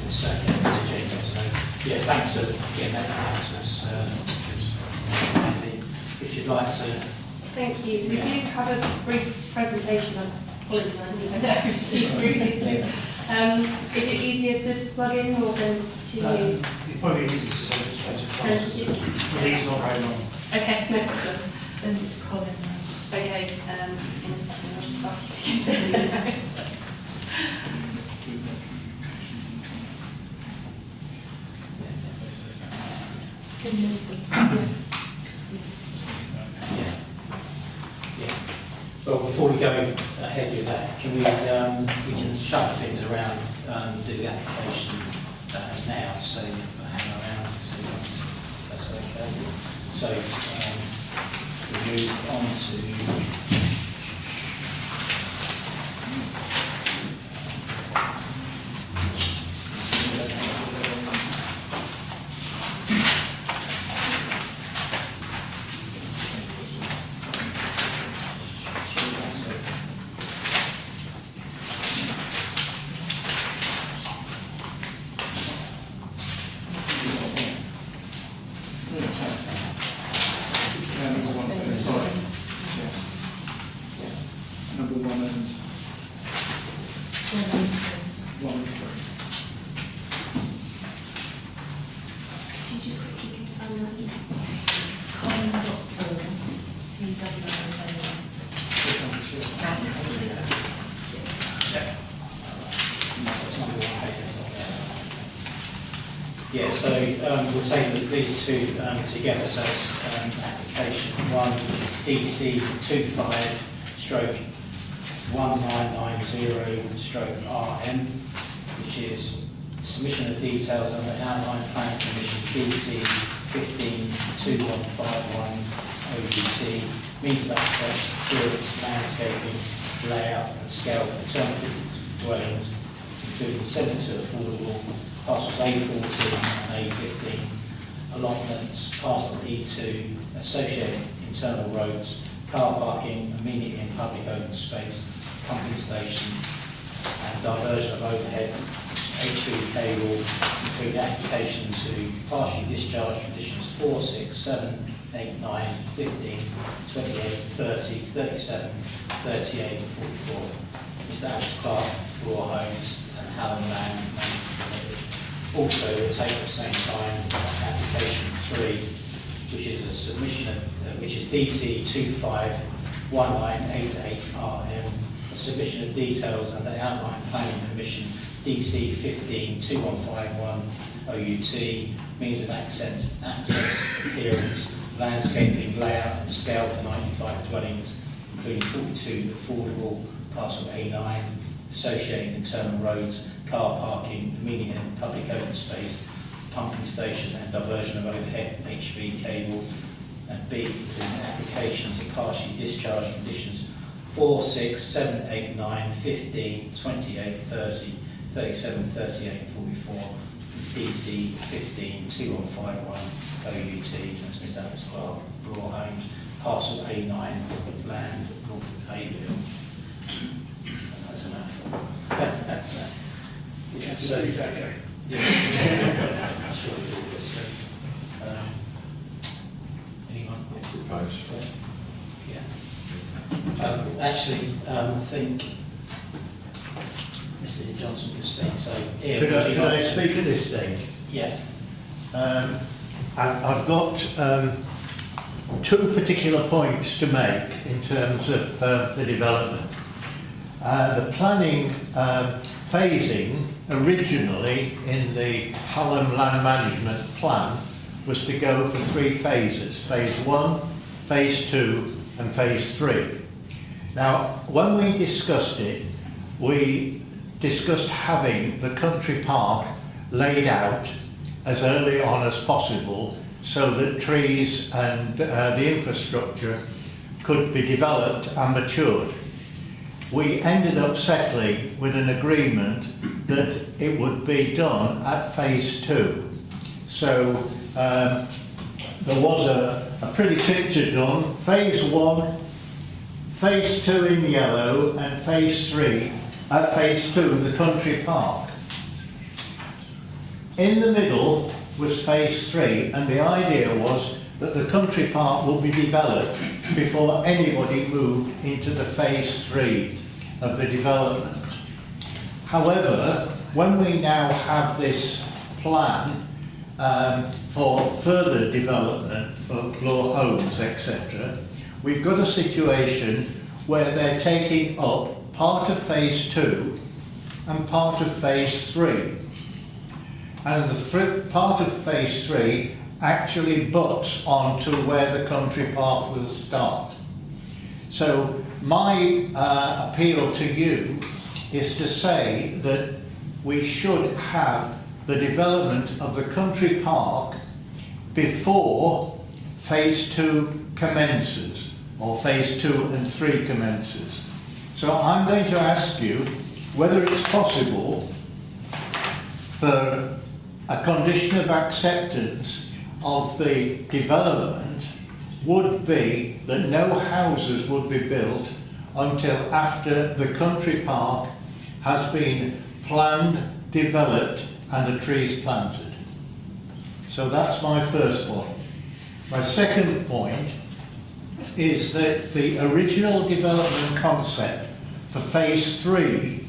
in circular to Jacob. So, yeah, thanks for getting that out to us. If you'd like to. Thank you. We do have a brief presentation. I apologize, I didn't send it over to you previously. Is it easier to plug in or send to you? It's probably easy to send it straight across. Send it. These not very long. Okay, no problem. Send it to Colin. Okay, in a second I'll just ask you to give it. Good meeting. Yeah. Well, before we go ahead with that, can we can shuffle things around, do the application now, so hang around, see if that's okay. So we move on to yeah, so we'll take these two together. So it's application 1, DC 25/1990/RM, which is submission of details on the outline plan commission DC 15/2151 OUT, means of access, appearance, landscaping, layout and scale for alternative dwellings, including 72 affordable parcels A14 and A15, allotments, parcel E2, associated internal roads, car parking, immediate and public open space, pumping station, and diversion of overhead HV cable, include application to partially discharge conditions 4, 6, 7, 8, 9, 15, 28, 30, 37, 38 and 44. Mr. Alex Clark, Raw Homes and Hallam Land. Also, we'll take at the same time application 3, which is a submission of, which is DC 25/1988RM, a submission of details under outline planning permission DC 15/2151 OUT, means of access, appearance, landscaping, layout and scale for 95 dwellings, including 42 affordable parcel A9, associated internal roads, car parking, immediate and public open space, pumping station and diversion of overhead HV cable, and B, an application to partially discharge conditions 4, 6, 7, 8, 9, 15, 28, 30, 37, 38 and 44, DC 15/2151 OUT, that's Mr. Alex Clark, Raw Homes, parcel A9, land north of Haverhill. That's a mouthful. Yeah, so, okay. Anyone? Propose. Yeah. Actually, I think Mr. Johnson can speak, so Ian, Should would you I like to- speak at this stage? Yeah. I've got two particular points to make in terms of the development. The planning phasing originally in the Hallam Land Management Plan was to go for 3 phases, phase 1, phase 2 and phase 3. Now, when we discussed it, we discussed having the country park laid out as early on as possible so that trees and the infrastructure could be developed and matured. We ended up settling with an agreement that it would be done at phase 2. So there was a pretty picture done, phase 1, phase 2 in yellow and phase 3 at phase 2, the country park. In the middle was phase 3, and the idea was that the country park would be developed before anybody moved into the phase 3 of the development. However, when we now have this plan for further development for floor homes, etc., we've got a situation where they're taking up part of phase 2 and part of phase 3. And the part of phase 3 actually butts onto where the country park will start. So my appeal to you is to say that we should have the development of the country park before phase 2 commences, or phase 2 and 3 commences. So I'm going to ask you whether it's possible for a condition of acceptance of the development would be that no houses would be built until after the country park has been planned, developed and the trees planted. So that's my first point. My second point is that the original development concept for phase 3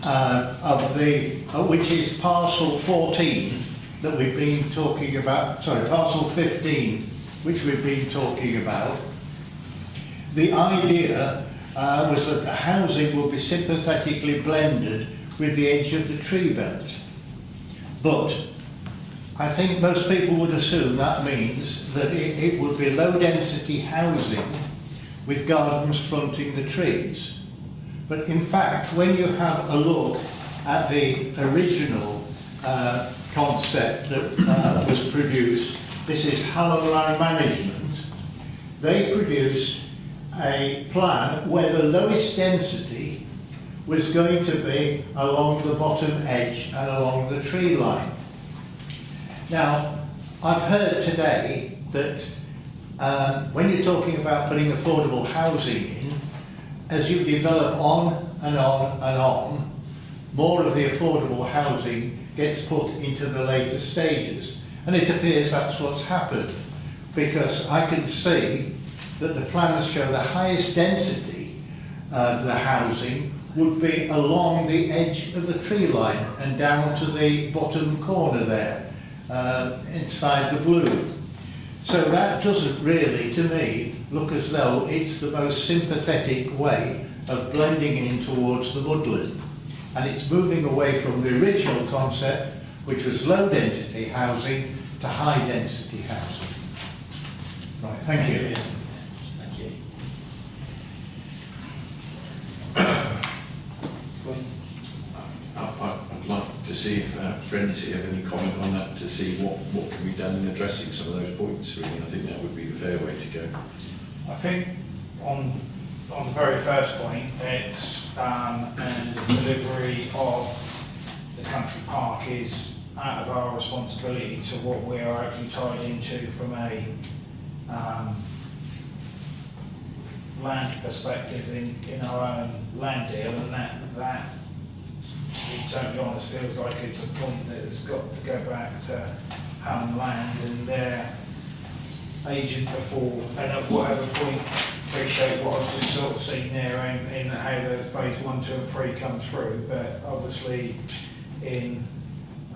of the, which is parcel 14 that we've been talking about, sorry, parcel 15, which we've been talking about, the idea was that the housing will be sympathetically blended with the edge of the tree belt. But I think most people would assume that means that it would be low density housing with gardens fronting the trees. But in fact, when you have a look at the original concept that was produced, this is Hallam Land Management, they produced a plan where the lowest density was going to be along the bottom edge and along the tree line. Now, I've heard today that when you're talking about putting affordable housing in, as you develop on and on and on, more of the affordable housing gets put into the later stages. And it appears that's what's happened, because I can see that the plans show the highest density of the housing would be along the edge of the tree line and down to the bottom corner there, inside the blue. So that doesn't really, to me, look as though it's the most sympathetic way of blending in towards the woodland. And it's moving away from the original concept, which was low density housing, to high density housing. Right, thank you. Thank you. I'd like to see if friends here have any comment on that, to see what can be done in addressing some of those points. Really, I think that would be the fair way to go. I think on the very first point, it's and the delivery of the country park is out of our responsibility to what we are actually tied into from a land perspective in our own land deal, and that to be totally honest, feels like it's a point that has got to go back to Hallam Land and their agent before, and at whatever point, appreciate what I've just sort of seen there in how the phase 1, 2 and 3 come through, but obviously in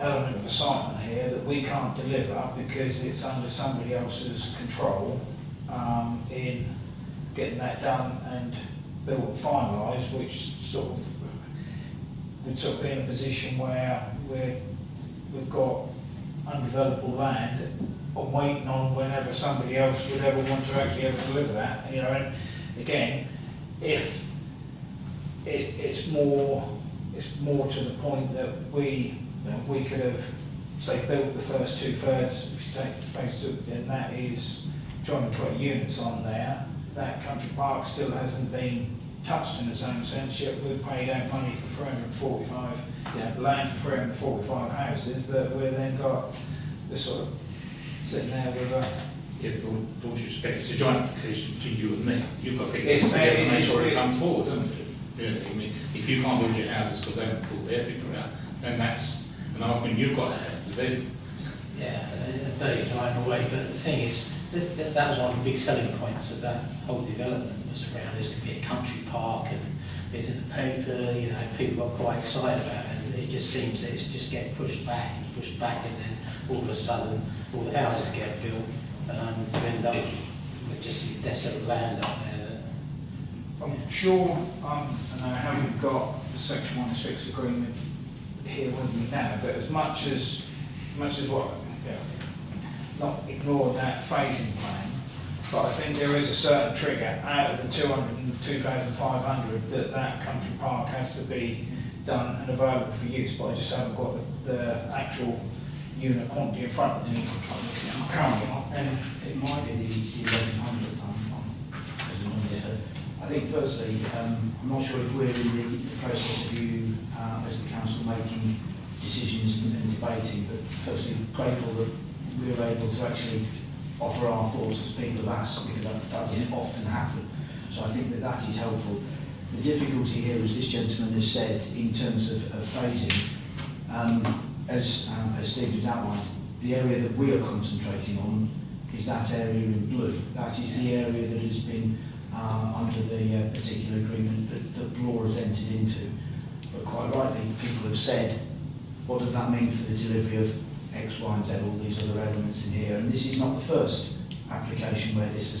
element of assignment here that we can't deliver because it's under somebody else's control in getting that done and built and finalised, which sort of would sort of be in a position where we've got undevelopable land and waiting on whenever somebody else would ever want to actually ever deliver that. You know, and again, if it's more to the point that we could have, say, built the first 2/3. If you take phase 2, then that is 220 units on there. That country park still hasn't been touched in its own sense, yet we've paid out money for 345, land for 345 houses that we've then got, we're sort of sitting there with a... Yeah, but with all due respect, it's a joint application between you and me. You've got to get It's- this together and make it's- sure it comes forward, haven't you? Really, I mean, if you can't build your houses because they haven't pulled their figure out, then that's an argument you've got to have to do. Yeah, Dave's right away, but the thing is, that was one of the big selling points of that whole development, was around this could be a country park, and it's in the paper, you know, people got quite excited about it, and it just seems that it's just getting pushed back, and then all of a sudden, all the houses get built, you end up with just desolate land out there. I'm sure, and I haven't got the Section 106 agreement here with me now, but as much as what, not ignore that phasing plan, but I think there is a certain trigger out of the 2,500 that country park has to be done and available for use, but I just haven't got the actual unit quantity in front of me currently. And It might be the 1100 I think firstly, I'm not sure if we're in the process of you as the council making decisions and debating, but firstly grateful that we were able to actually offer our thoughts as people have asked, because that doesn't often happen. So I think that is helpful. The difficulty here, as this gentleman has said, in terms of phasing, as Steve has outlined, the area that we are concentrating on is that area in blue. That is the area that has been under the particular agreement that Law has entered into. But quite rightly, people have said, what does that mean for the delivery of X, Y and Z, all these other elements in here? And this is not the first application where this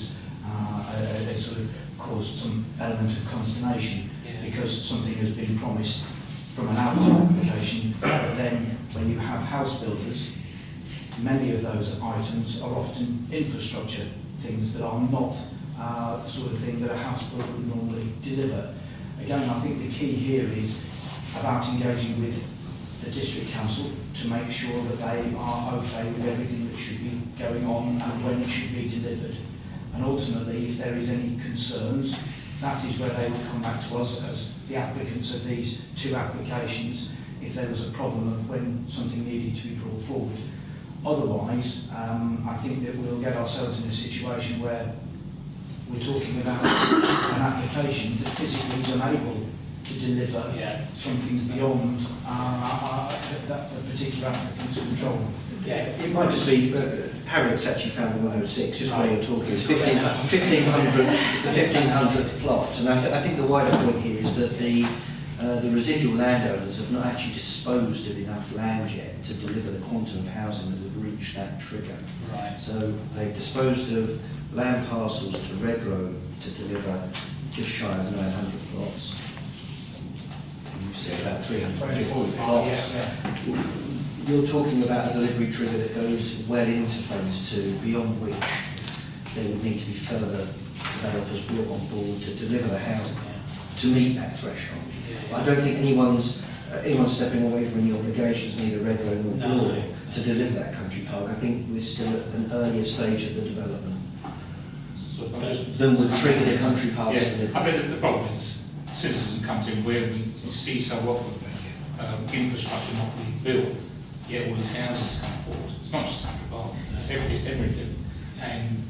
has sort of caused some element of consternation, because something has been promised from an outcome application, but then when you have house builders, many of those items are often infrastructure things that are not the sort of thing that a house builder would normally deliver. Again, I think the key here is about engaging with the district council to make sure that they are okay with everything that should be going on and when it should be delivered. And ultimately, if there is any concerns, that is where they will come back to us as the applicants of these two applications, if there was a problem of when something needed to be brought forward. Otherwise, I think that we'll get ourselves in a situation where we're talking about an application that physically is unable to deliver something beyond that particular applicant's control. Yeah, it might just be, Harriet's actually found the 106, just where you're talking, it's 1,500, it's the 1,500th plot, and I think the wider point here is that the residual landowners have not actually disposed of enough land yet to deliver the quantum of housing that would reach that trigger. Right. So they've disposed of land parcels to Redrow to deliver just shy of 900 plots. You've said about 340 plots. You're talking about a delivery trigger that goes well into phase 2, beyond which there would need to be further developers brought on board to deliver the housing to meet that threshold. I don't think anyone's stepping away from any obligations, neither Redrow nor Law, to deliver that country park. I think we're still at an earlier stage of the development than would trigger the country park's delivery. I bet the problem is citizen comes in where we see so often infrastructure not being built, yet all these houses come forward. It's not just country park, it's everything. And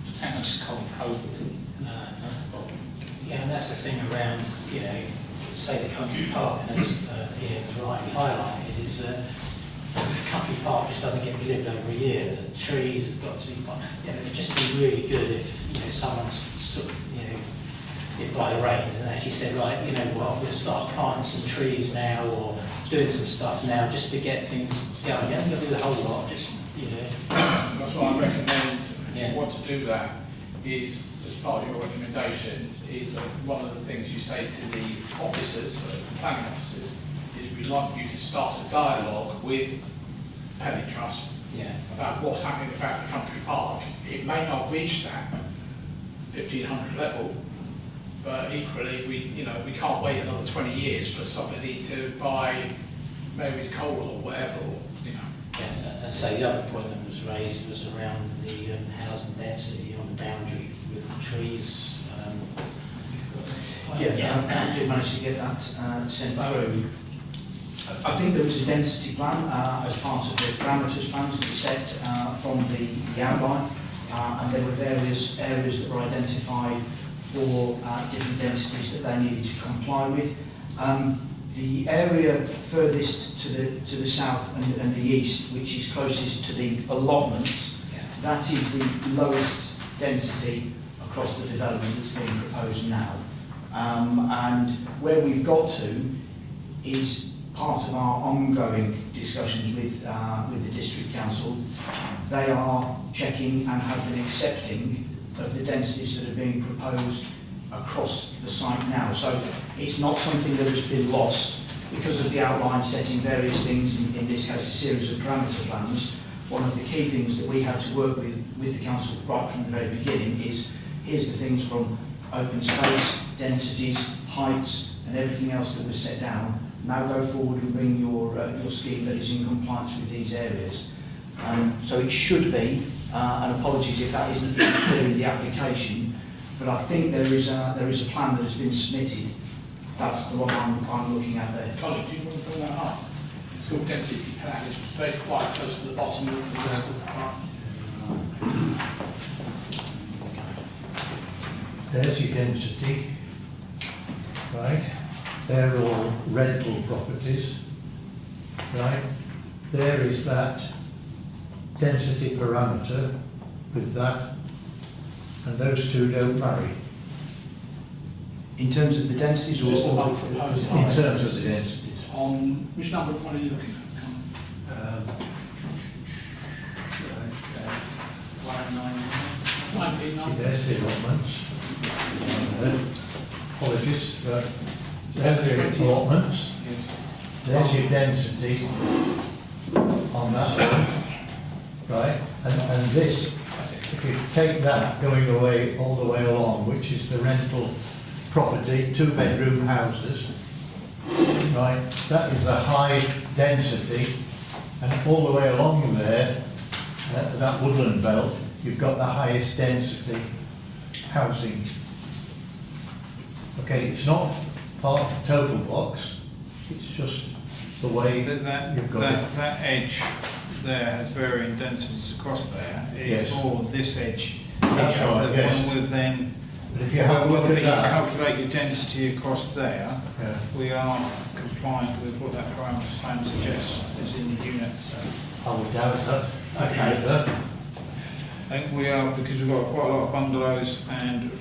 the town just can't cope with it. That's the problem. Yeah, and that's the thing around, you know, say the country park, and as Ian's rightly highlighted, is that the country park just doesn't get delivered over a year. The trees have got to be, it'd just be really good if, you know, someone's sort of, you know, hit by the rains and actually said, right, you know what, we'll start planting some trees now, or doing some stuff now just to get things going. You haven't got to do the whole lot, just, That's why I recommend, if Yeah. you want to do that, is, as part of your recommendations, is that one of the things you say to the officers, the planning officers, is we'd like you to start a dialogue with Pellet Trust yeah. about what's happening about the country park. It may not reach that 1500 level, but equally we can't wait another 20 years for somebody to buy Mary's coals or whatever, Yeah, and so the other point that was raised was around the housing density on the boundary with the trees. I did manage to get that sent through. I think there was a density plan as part of the parameters plans that were set from the outline, and there were various areas that were identified for different densities that they needed to comply with. The area furthest to the south and the east, which is closest to the allotments, that is the lowest density across the development that's being proposed now. And where we've got to is part of our ongoing discussions with the district council. They are checking and have been accepting of the densities that are being proposed across the site now. So it's not something that has been lost because of the outline setting various things, in this case a series of parameter plans. One of the key things that we had to work with the council right from the very beginning is, here's the things from open space, densities, heights and everything else that was set down. Now go forward and bring your scheme that is in compliance with these areas. So it should be, and apologies if that isn't clear in the application, but I think there is a plan that has been submitted. That's the one I'm looking at there. Colin, do you want to bring that up? It's called density plan, it's very quite close to the bottom of the list of the part. There's your density, right? They're all rental properties, right? There is that density parameter with that, and those two don't marry. In terms of the densities, Just or about proposed In heights. terms of the densities. On, which number one are you looking at? 1990. There's the allotments. Apologies, but there's the allotments. There's your density on that one, right? And this, if you take that going away all the way along, which is the rental property, 2-bedroom houses, right? That is a high density, and all the way along there, that woodland belt, you've got the highest density housing. Okay, it's not part of the total box, it's just the way That you've got it. that edge there has varying densities across there. It's Yes. more this edge. That's Each of right, the yes. one with then, But if you have a look when at you that, calculate your density across there, yeah, we are compliant with what that parameter plan suggests is in the unit. I would doubt that. Okay. That. I think we are, because we've got quite a lot of bungalows and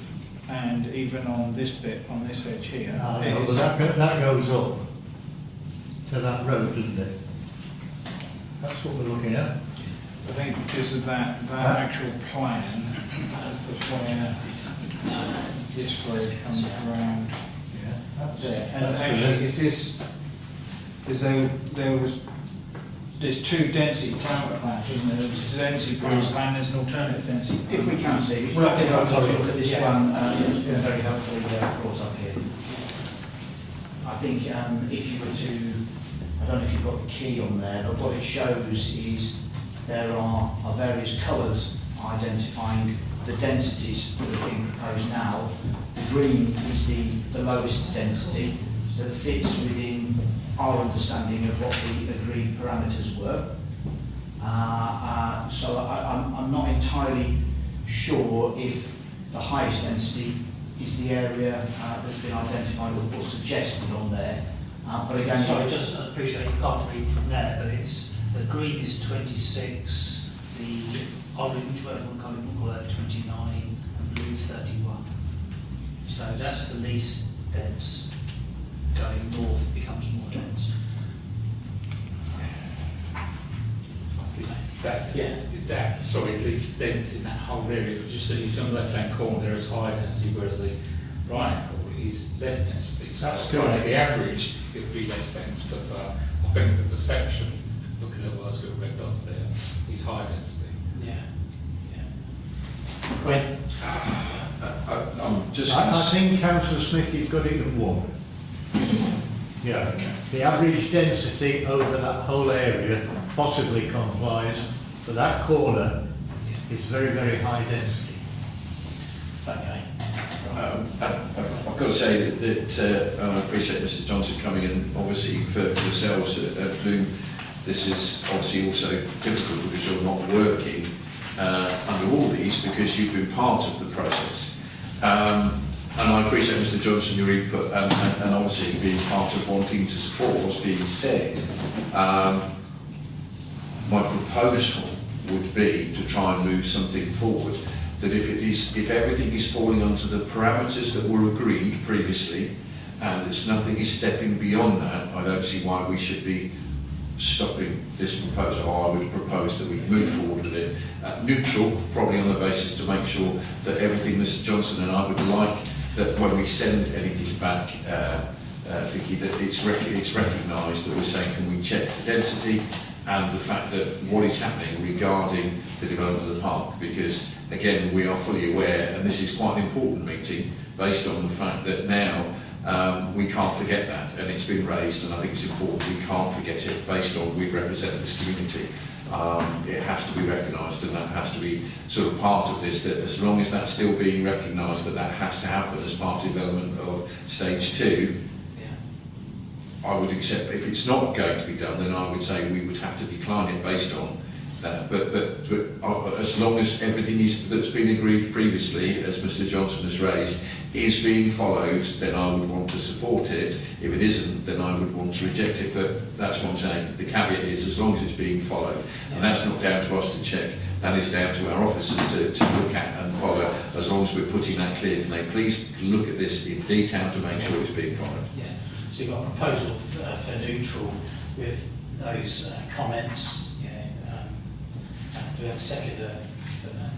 even on this bit, on this edge here. it No, is- but that goes up to that road, doesn't it? That's what we're looking at. I think because of that actual plan of where this road comes around Yeah. there. And actually, is this, because there's two density parameter plans, isn't there? There's a density plan, there's an alternative density. if we can see, if we can have a look at this one, it's been very helpfully brought up here. I think if you were to, I don't know if you've got the key on there, but what it shows is there are various colours identifying the densities that are being proposed now. The green is the lowest density that fits within our understanding of what the agreed parameters were. So I'm not entirely sure if the highest density is the area that's been identified or suggested on there. But again, Sorry, just I appreciate you can't read from there, but it's the green is 26, the orange, whatever one colour you call that, 29, and blue 31. So that's the least dense. Going north becomes more dense. Yeah. that solid least dense in that whole area, but just that you on the left-hand corner there is high density, whereas the right-hand corner is less density. So That's kind of correct. the average, it would be less dense, but I think the perception, looking at those little red dots there, is high density. Yeah. Yeah. Gwen? I'm just I think, Councillor Smith, you've got it in one. Yeah, the average density over that whole area possibly complies, but that corner is very, very high density. Okay. I've got to say that I appreciate Mr Johnson coming in. Obviously for yourselves at Bloom, this is obviously also difficult because you're not working under all these because you've been part of the process. And I appreciate Mr Johnson, your input and obviously being part of wanting to support what's being said. My proposal would be to try and move something forward that if everything is falling onto the parameters that were agreed previously and there's nothing is stepping beyond that, I don't see why we should be stopping this proposal. I would propose that we move forward with it. Neutral, probably on the basis to make sure that everything Mr Johnson and I would like, that when we send anything back, Vicky, that it's recognised that we're saying can we check the density and the fact that what is happening regarding the development of the park, because again we are fully aware, and this is quite an important meeting based on the fact that now we can't forget that, and it's been raised, and I think it's important we can't forget it based on we represent this community. It has to be recognised, and that has to be sort of part of this, that as long as that's still being recognised that that has to happen as part of development of stage 2, I would accept. If it's not going to be done, then I would say we would have to decline it based on that. But as long as everything that's been agreed previously, as Mr Johnson has raised, is being followed, then I would want to support it. If it isn't, then I would want to reject it. But that's what I'm saying. The caveat is as long as it's being followed. And that's not down to us to check. That is down to our officers to look at and follow. As long as we're putting that clear, can they please look at this in detail to make sure it's being followed? Yeah. So you've got a proposal for neutral with those comments. Do we have a seconder for that?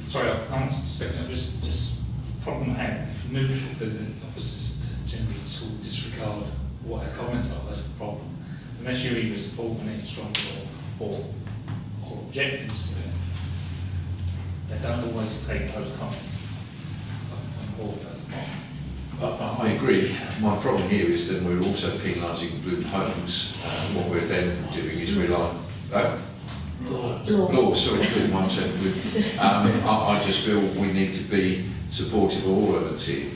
Sorry, I'm second. Just problem I have. If neutral, then the officers generally sort of disregard what our comments are. That's the problem. Unless you're either supporting it strongly or objecting to it, they don't always take those comments on board. That's the problem. I agree. My problem here is that we're also penalising Bloom Homes. What we're then doing is relying. Law, sorry, Bloom, I'm saying Bloom. I just feel we need to be supportive of all elements here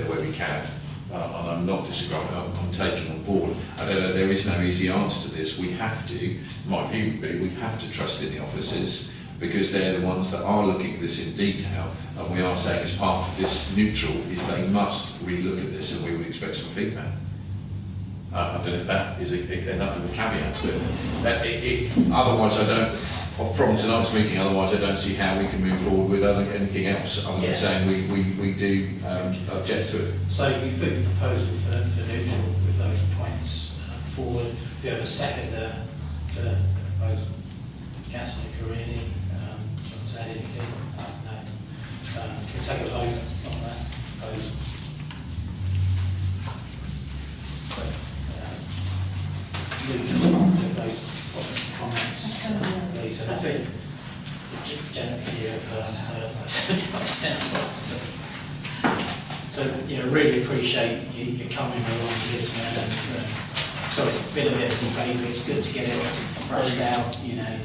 where we can. And I'm not disagreeing, I'm taking on board. I don't know, there is no easy answer to this. We have to, my view would be, we have to trust in the officers because they're the ones that are looking at this in detail, and we are saying as part of this neutral is they must relook at this and we would expect some feedback. I don't know if that is enough of a caveat, but otherwise I don't, from tonight's meeting, otherwise I don't see how we can move forward with anything else other than saying we do object to it. So you put your proposal for neutral with those points forward. Do you have a seconder for the proposal? Councillor Carini, want to add anything? No. Can we take a vote on that proposal? Neutral with those comments, please. And I think Janet here so really appreciate you coming along to this, man. So it's been a bit of a debate, but it's good to get it thrashed out, Yeah.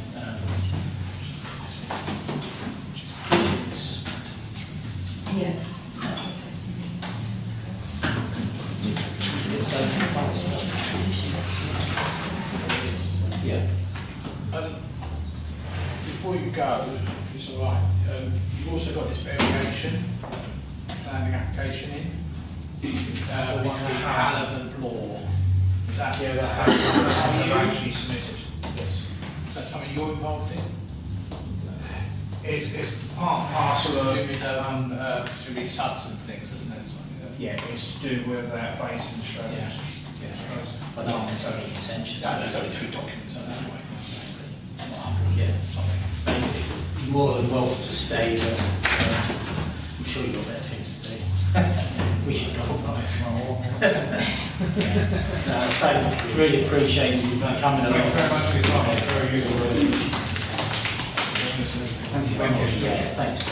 Yeah. Before you go, if it's all right, you've also got this variation planning application in between Haverhill and Law. Is that, That actually submitted, yes. is that something you're involved in? It's part and parcel of, Should be suds and things, isn't it? Something like that. yeah, it's to do with basin strokes. Yeah. But not necessarily contentious. There's only 3 documents on that way. Not Yeah, you're more than welcome to stay, but I'm sure you've got better things to do. We should go. So, really appreciate you coming along. Thank you very much for your time. Very useful. Thank you very much. Yeah, thanks.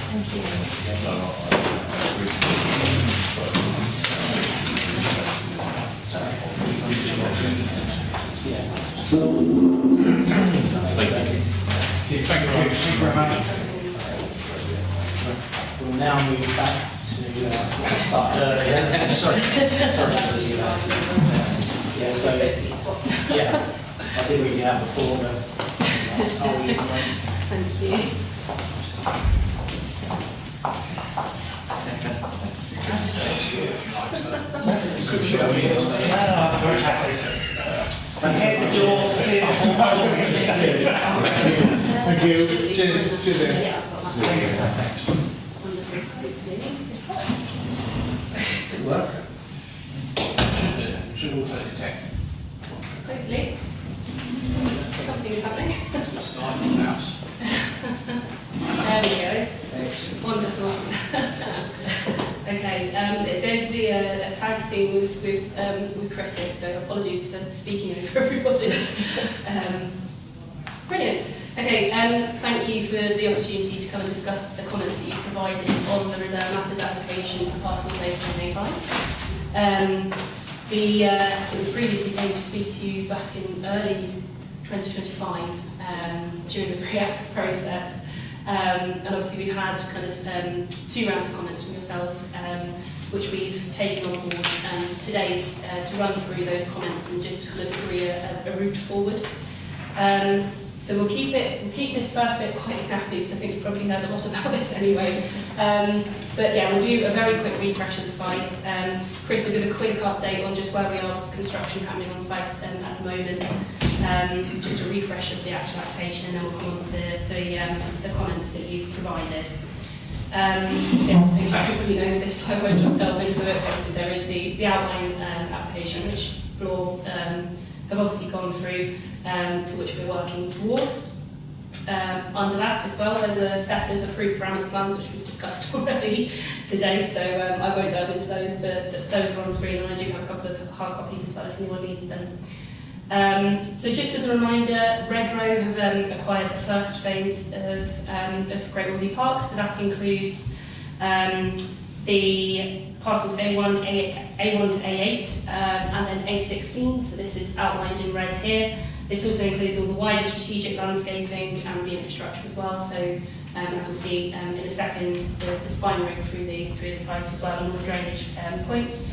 Thank you very much. We'll now move back to start earlier. Sorry for the yeah. So yeah, I did read it out before, but that's how we. Thank you. Could show me this. Very happy. Head the door, clear the hall. Thank you. Cheers. Cheers. Ian. Yeah, I've got my Good work. Should also detect. hopefully. Something is happening. It's got slide in the house. There we go. Excellent. Wonderful. Okay, it's going to be a tag team with Chrissy, so apologies for speaking over everybody. Brilliant. Okay, thank you for the opportunity to come and discuss the comments that you provided on the Reserve Matters application for parcels over in A5. We previously came to speak to you back in early 2025 during the pre-app process. And obviously we've had kind of 2 rounds of comments from yourselves, which we've taken on board, and today's to run through those comments and just kind of agree a route forward. So we'll keep this first bit quite snappy, because I think you've probably heard a lot about this anyway. But yeah, we'll do a very quick refresh of the site. Chris will give a quick update on just where we are with construction happening on site at the moment. Just a refresh of the actual application, and then we'll come on to the comments that you've provided. So yes, I think everybody knows this, so I won't delve into it. Obviously there is the outline application, which Floor have obviously gone through, to which we're working towards. Under that as well, there's a set of approved parameter plans which we've discussed already today, so I won't delve into those, but those are on screen, and I do have a couple of hard copies as well if anyone needs them. So just as a reminder, Redrow have acquired the first phase of Great Wolseley Park, so that includes the parcels A1 to A8 and then A16, so this is outlined in red here. This also includes all the wider strategic landscaping and the infrastructure as well, so as we'll see in a second, the spine ring through the site as well, and all the drainage points.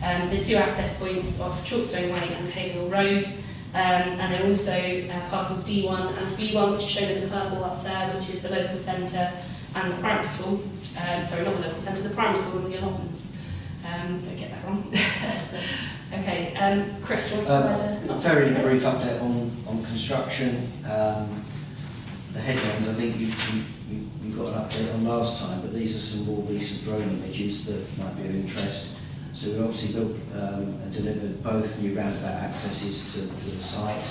The 2 access points of Chalkstone Way and Haverhill Road, and then also parcels D1 and B1, which are shown in the purple up there, which is the local centre and the primary school. Sorry, not the local centre, the primary school and the allotments. Don't get that wrong. Okay, Chris, do you want to provide a Very brief update on construction. The headlands, I think you got an update on last time, but these are some more recent drone images that might be of interest. So we obviously built and delivered both new roundabout accesses to the site,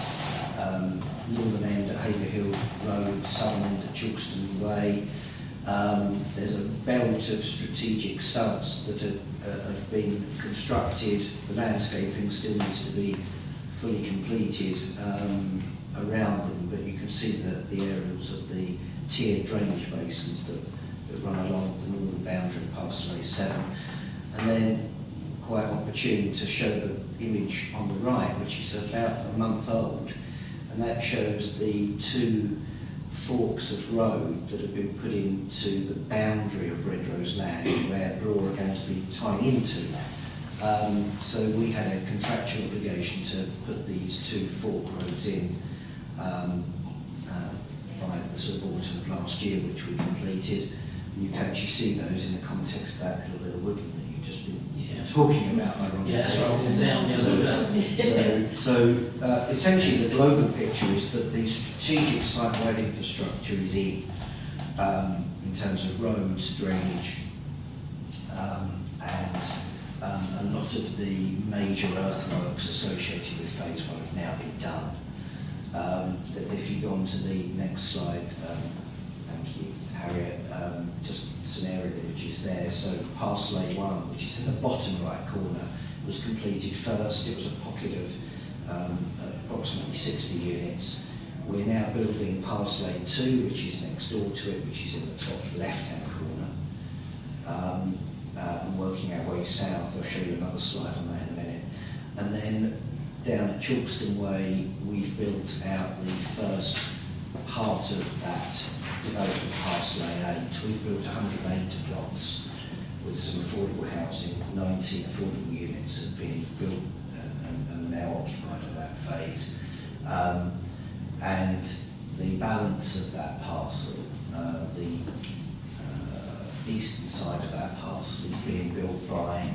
northern end at Haverhill Road, southern end at Chalkstone Way. There's a belt of strategic subs that have been constructed. The landscaping still needs to be fully completed around them, but you can see the areas of the tiered drainage basins that run along the northern boundary of parcel A7. And then quite opportune to show the image on the right, which is about a month old, and that shows the 2 forks of road that have been put into the boundary of Redrow's land, where Broad are going to be tying into. So we had a contractual obligation to put these 2 fork roads in by the sort of autumn of last year, which we completed. And you can actually see those in the context of that little bit of woodland that you've just been talking about. Yeah, so I'll go down the other So essentially the global picture is that the strategic site-wide infrastructure is in terms of roads, drainage, and A lot of the major earthworks associated with phase 1 have now been done. If you go on to the next slide, thank you, Harriet, just some aerial images there. So parcel A1, which is in the bottom right corner, was completed first. It was a pocket of approximately 60 units. We're now building parcel A2, which is next door to it, which is in the top left-hand corner. And working our way south, I'll show you another slide on that in a minute. And then down at Chalkston Way, we've built out the first part of that development, parcel A8. We've built 108 plots with some affordable housing. 19 affordable units have been built and now occupied at that phase. And the balance of that parcel, the eastern side of that parcel, is being built by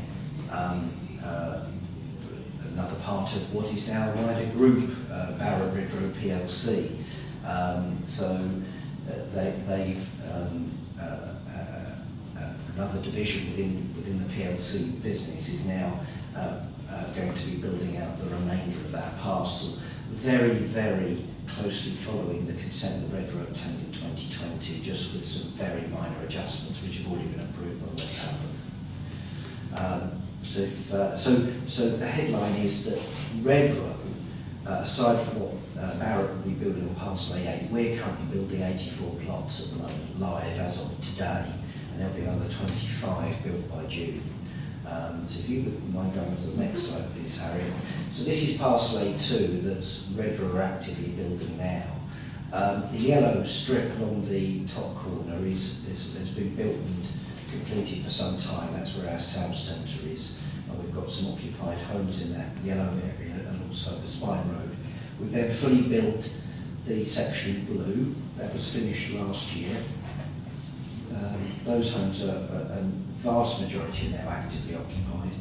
another part of what is now a wider group, Barrett Redrow PLC. They've another division within the PLC business is now going to be building out the remainder of that parcel, very, very closely following the consent that Redrow obtained in 2020, just with some very minor adjustments which have already been approved by West Haverhill. So the headline is that Redrow, aside from what Barrett will be building on parcel A8, we're currently building 84 plots at the moment, live as of today, and there'll be another 25 built by June. So if you would mind going to the next slide, please, Harry. So this is parcel A2 that's Redrow are actively building now. The yellow strip along the top corner has been built and completed for some time. That's where our sales centre is. And we've got some occupied homes in that yellow area and also the Spine Road. We've then fully built the section in blue. That was finished last year. Those homes are a vast majority now actively occupied.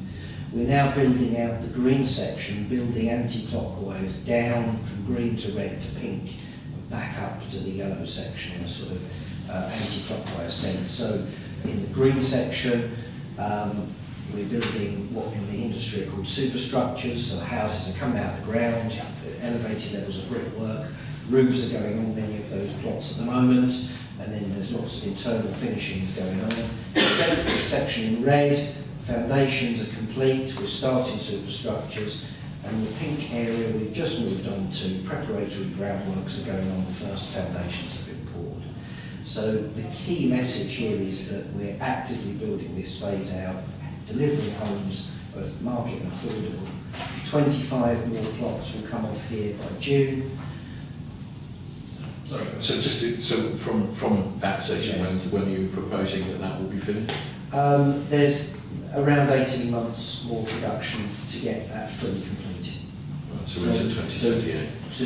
We're now building out the green section, building anti-clockwise down from green to red to pink, and back up to the yellow section in a sort of anti-clockwise sense. So in the green section, we're building what in the industry are called superstructures. So the houses are coming out of the ground, elevated levels of brickwork, roofs are going on many of those plots at the moment, and then there's lots of internal finishings going on. The section in red, foundations are complete, we're starting superstructures, and the pink area we've just moved on to, preparatory groundworks are going on, the first foundations have been poured. So the key message here is that we're actively building this phase out, delivering homes, both market and affordable. 25 more plots will come off here by June. Sorry. So from that section, yes. when are you proposing that will be finished? There's around 18 months more production to get that fully completed. Right, so we're into 2028. So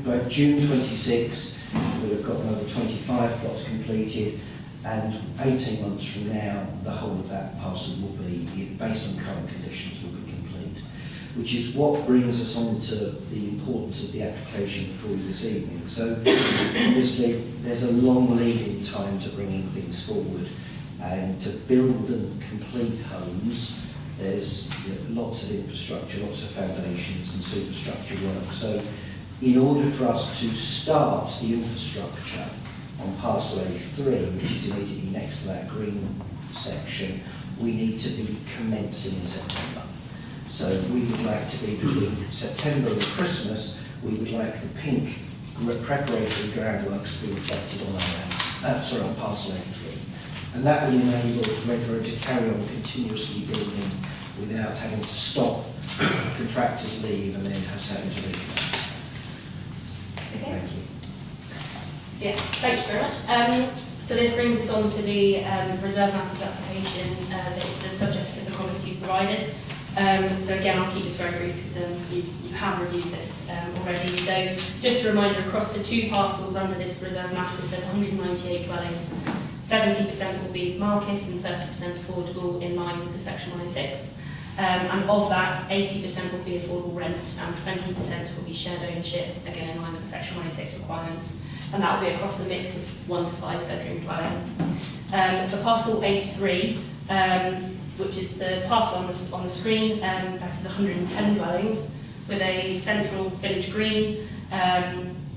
by June 26, we'll have got another 25 plots completed, and 18 months from now, the whole of that parcel will be, based on current conditions, will be complete. Which is what brings us on to the importance of the application before you this evening. So obviously there's a long lead-in time to bringing things forward, and to build and complete homes, there's lots of infrastructure, lots of foundations and superstructure work. So in order for us to start the infrastructure on parcel A3, which is immediately next to that green section, we need to be commencing in September. So we would like to be between September and Christmas, we would like the pink preparatory groundworks to be reflected on on parcel A3. And that will enable Redrow to carry on continuously building without having to stop, contractors leave and then having to recommence. Okay. Thank you. Yeah, thank you very much. So this brings us on to the reserve matters application that's the subject of the comments you've provided. So again, I'll keep this very brief because you have reviewed this already. So just a reminder, across the two parcels under this reserve matters, there's 198 dwellings. 70% will be market and 30% affordable in line with the Section 106. And of that, 80% will be affordable rent and 20% will be shared ownership, again in line with the Section 106 requirements. And that will be across a mix of 1 to 5 bedroom dwellings. For parcel A3, which is the parcel on the screen. That is 110 dwellings with a central village green,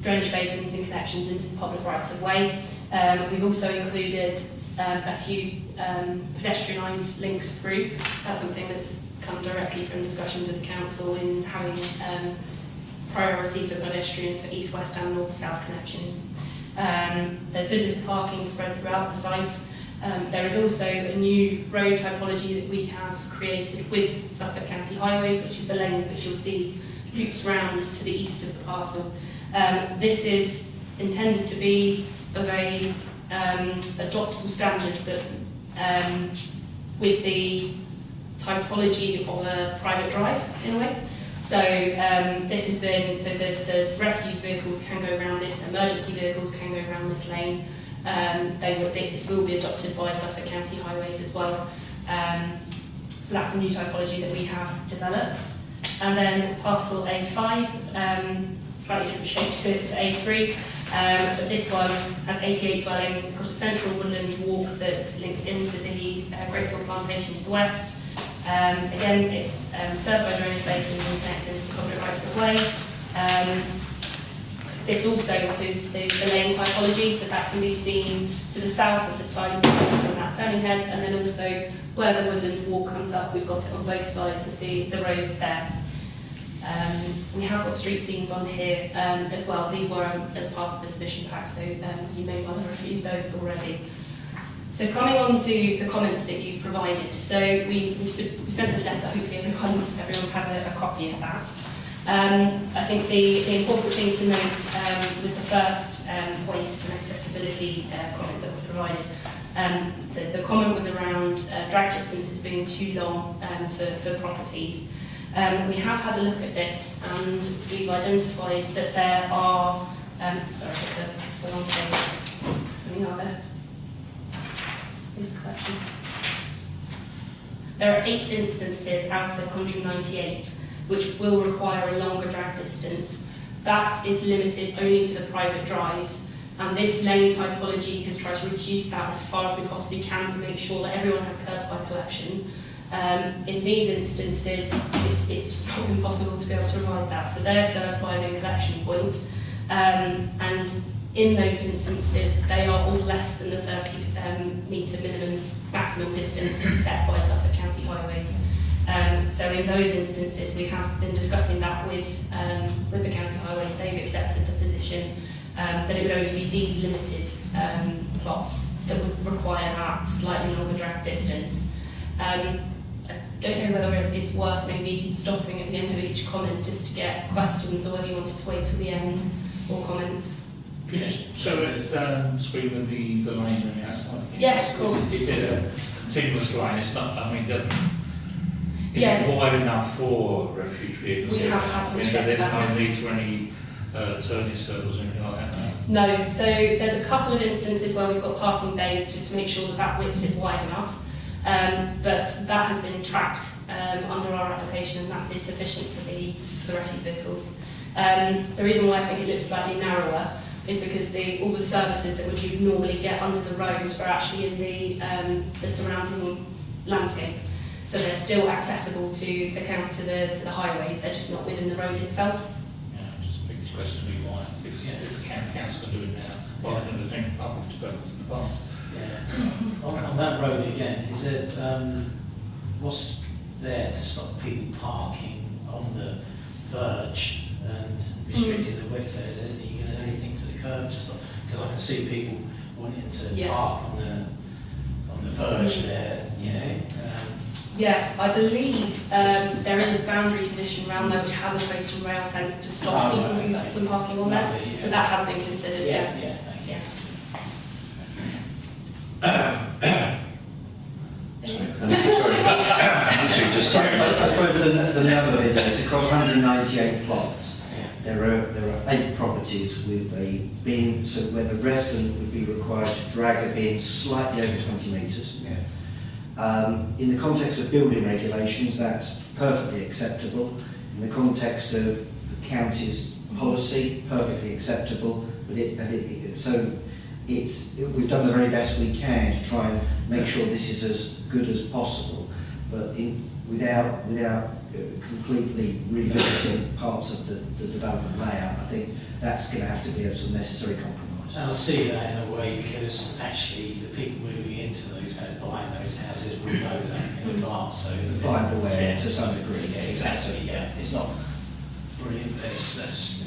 drainage basins and connections into the public rights of way. We've also included a few pedestrianised links through. That's something that's come directly from discussions with the council in having priority for pedestrians for east, west and north, south connections. There's visitor parking spread throughout the site. There is also a new road typology that we have created with Suffolk County Highways, which is the lanes which you'll see loops round to the east of the parcel. This is intended to be of a adoptable standard, but with the typology of a private drive in a way. So this has been, so the refuse vehicles can go around this, emergency vehicles can go around this lane. This will be adopted by Suffolk County Highways as well. So that's a new typology that we have developed. And then parcel A5, slightly different shape to A3, but this one has 88 dwellings. It's got a central woodland walk that links into the Greatfield Plantation to the west. Again, it's served by drainage basins and connects into the public rights of way. This also includes the lane typology, so that can be seen to the south of the side from that turning head, and then also where the woodland walk comes up, we've got it on both sides of the roads there. We have got street scenes on here as well. These were as part of the submission pack, so you may well have reviewed those already. So coming on to the comments that you provided, so we sent this letter, hopefully everyone's had a copy of that. I think the important thing to note with the first waste and accessibility comment that was provided, the comment was around drag distances being too long for properties. We have had a look at this and we've identified that there are, sorry, the wrong page, coming out there. Waste collection. There are 8 instances out of 198 which will require a longer drag distance. That is limited only to the private drives, and this lane typology has tried to reduce that as far as we possibly can to make sure that everyone has curbside collection. In these instances, it's just not impossible to be able to provide that, so they're served by the collection point, and in those instances, they are all less than the 30 metre maximum distance set by Suffolk County Highways. So in those instances, we have been discussing that with the County Highways. They've accepted the position that it would only be these limited plots that would require that slightly longer drag distance. I don't know whether it's worth maybe stopping at the end of each comment just to get questions, or whether you wanted to wait till the end or comments. Could you show a screen of the lane on the outside? Yes, of course. Is it a continuous line? It's not, I mean, is Yes. it wide enough for refuge vehicles? We have had to check there's that. no need for any turning circles or anything like that? No, so there's a couple of instances where we've got passing bays just to make sure that that width is wide enough. But that has been tracked under our application, and that is sufficient for the refuse vehicles. The reason why I think it looks slightly narrower is because all the services that would normally get under the road are actually in the surrounding landscape. So they're still accessible to the highways, they're just not within the road itself. Yeah, just makes the question to me why, if the council can do it now, why don't they think public developments in the past? Yeah. On that road again, is it, what's there to stop people parking on the verge and restricting the width there? Is it, are you going to do anything to the curb to stop? Because I can see people wanting to park on the verge there, you know. Yes, I believe there is a boundary condition around there which has a post and rail fence to stop people from parking on there. Lovely, yeah. So that has been considered. Yeah, thank you. I suppose the number of it is across 198 plots. There are 8 properties with a bin, so where the resident would be required to drag a bin slightly over 20 metres. In the context of building regulations, that's perfectly acceptable. In the context of the county's policy, perfectly acceptable. But we've done the very best we can to try and make sure this is as good as possible. but without completely revisiting parts of the development layout, I think that's going to have to be some necessary compromise. I'll see that in a way, because actually the people moving into those houses, buying those houses, will know that in advance. So Buying aware to some degree. Yeah, exactly. Yeah, it's not brilliant, but that's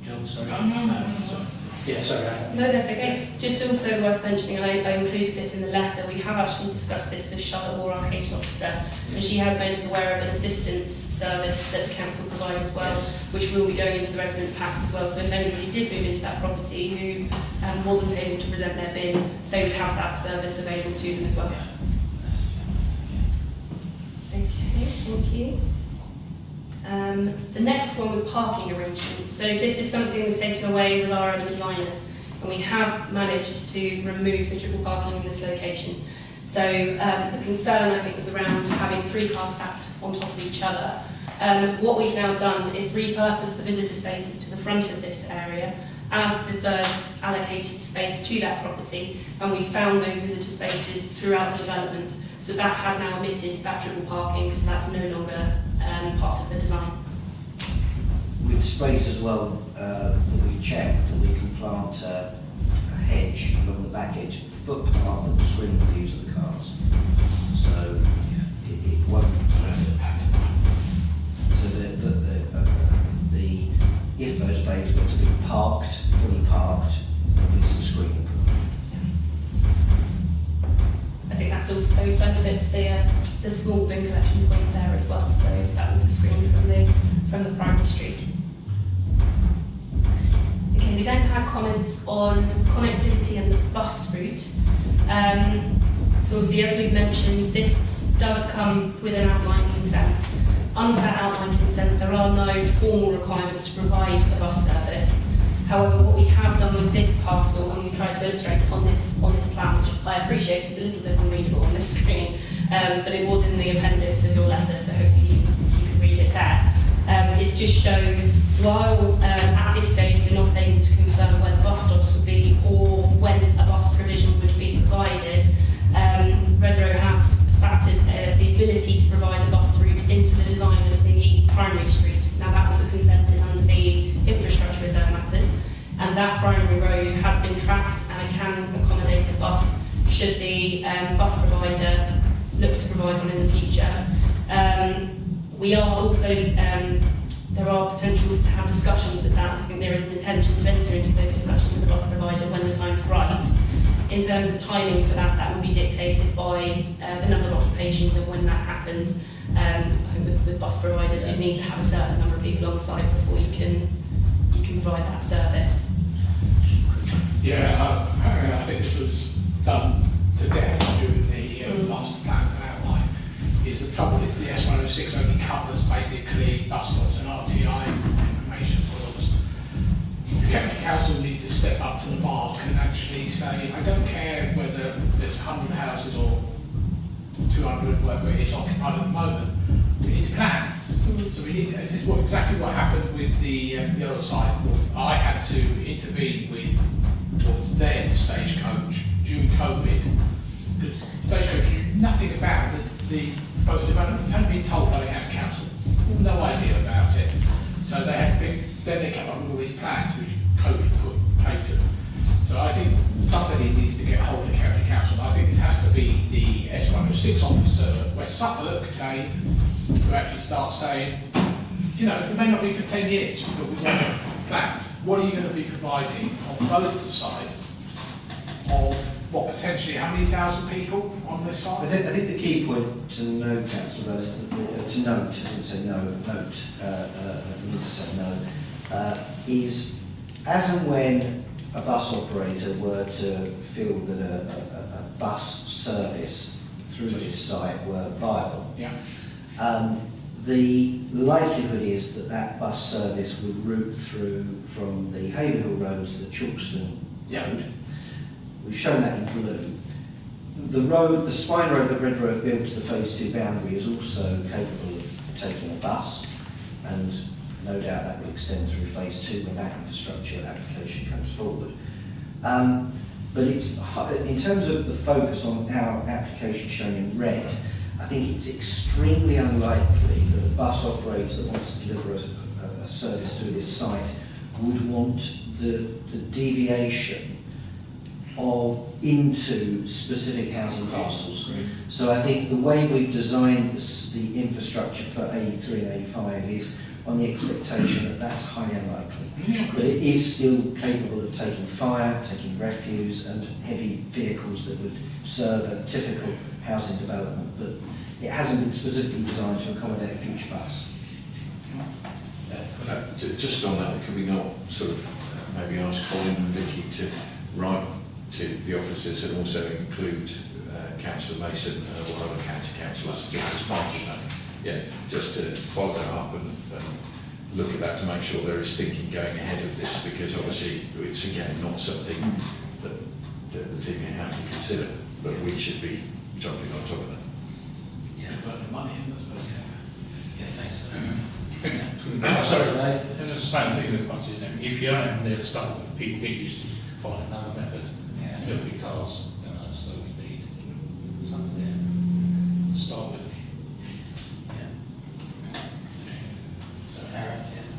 John, sorry. No. Yeah, sorry. No, that's okay. Just also worth mentioning, and I included this in the letter, we have actually discussed this with Charlotte Moore, our case officer, and she has made us aware of an assistance service that the council provide as well, which will be going into the resident tax as well. So if anybody did move into that property who wasn't able to present their bin, they would have that service available to them as well. Okay, thank you. The next one was parking arrangements. So this is something we've taken away with our other designers, and we have managed to remove the triple parking in this location. So the concern, I think, was around having 3 cars stacked on top of each other. What we've now done is repurpose the visitor spaces to the front of this area as the third allocated space to that property, and we found those visitor spaces throughout the development. So that has now omitted that triple parking, so that's no longer part of the design. With space as well, that we've checked, that we can plant a hedge along the back edge, footpath that will screen the views of the cars. So it won't. So if those bays were to be parked, fully parked, there'll be some screening. I think that also benefits the small bin collection point there as well, so that will be screened from the primary street. Okay, we then had comments on connectivity and the bus route. So obviously, as we've mentioned, this does come with an outline consent. Under that outline consent, there are no formal requirements to provide a bus service. However, what we have done with this parcel, and we've tried to illustrate it on this plan, which I appreciate is a little bit unreadable on the screen, but it was in the appendix of your letter, so hopefully you can read it there. It's just shown, while at this stage we're not able to confirm where the bus stops would be or when a bus provision would be provided, Redrow have factored the ability to provide a bus route into the design of the primary street. Now that was consented under the infrastructure reserve matters, and that primary road has been tracked and can accommodate a bus should the bus provider look to provide one in the future. We are also, there are potentials to have discussions with that. I think there is an intention to enter into those discussions with the bus provider when the time's right. In terms of timing for that, that will be dictated by the number of occupations and when that happens. I think with bus providers, you need to have a certain number of people on site before you can provide that service. Yeah, I think this was done to death during the master plan outline. Is the trouble is the S106 only covers basically bus stops and RTI information boards. The county council needs to step up to the mark and actually say, I don't care whether there's 100 houses or 200, whatever it is occupied at the moment. We need to plan. So we need to, this is exactly what happened with the other side. I had to intervene with what was then Stagecoach during COVID, because Stagecoach knew nothing about both developments, hadn't been told by the county council, no idea about it. So then they came up with all these plans which COVID paid to them. So I think somebody needs to get hold of the county council. I think this has to be the S106 officer, West Suffolk, Dave, who actually starts saying, you know, it may not be for 10 years, but we've got a plan. What are you going to be providing on both sides of what potentially, how many thousand people on this side? I think the key point to note, Councillor, is that to note, I didn't say no, note, I need to say no, is as and when a bus operator were to feel that a bus service through this site were viable, the likelihood is that that bus service would route through from the Haverhill Road to the Chalkston Road. We've shown that in blue. The road, the spine road that Redrow have built to the phase 2 boundary is also capable of taking a bus, and no doubt that will extend through phase 2 when that infrastructure application comes forward. But it's, in terms of the focus on our application shown in red, I think it's extremely unlikely that a bus operator that wants to deliver a service through this site would want the deviation into specific housing parcels. So I think the way we've designed the infrastructure for A3 and A5 is on the expectation that that's highly unlikely. But it is still capable of taking fire, taking refuse and heavy vehicles that would serve a typical housing development, but it hasn't been specifically designed to accommodate a future bus. Just on that, could we not sort of maybe ask Colin and Vicky to write to the officers and also include Councillor Mason or other county councillors just as part of that? Yeah, just to follow that up and look at that to make sure there is thinking going ahead of this, because obviously it's again not something that the team have to consider, but we should be jumping on top of that. Yeah, but the money in, I suppose. Yeah, thanks. Sorry, it's the same thing with buses. If you don't have there to start with, people get used to find another method. Yeah. It'll be cars, so we need something there to start with.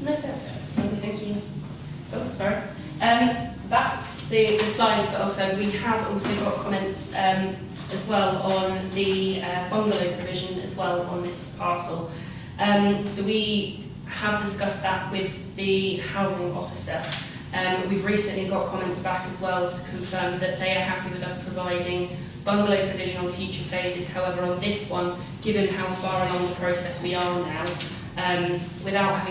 No, that's thank you. Oh, sorry. That's the slides, but also we have also got comments as well on the bungalow provision as well on this parcel. So we have discussed that with the housing officer. We've recently got comments back as well to confirm that they are happy with us providing bungalow provision on future phases. However, on this one, given how far along the process we are now, without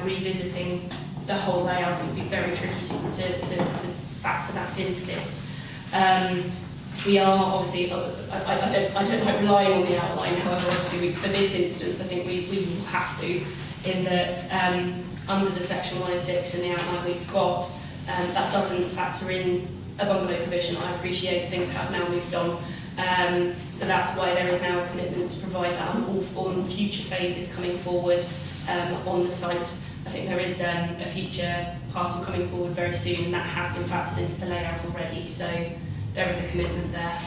revisiting the whole layout, it would be very tricky to factor that into this. We are obviously, I don't like relying on the outline, however, obviously for this instance, I think we will have to, in that under the section 106 and the outline we've got, that doesn't factor in a bungalow provision. I appreciate things have now moved on. So that's why there is now a commitment to provide that on future phases coming forward on the site. I think there is a future parcel coming forward very soon, and that has been factored into the layout already. So there is a commitment there.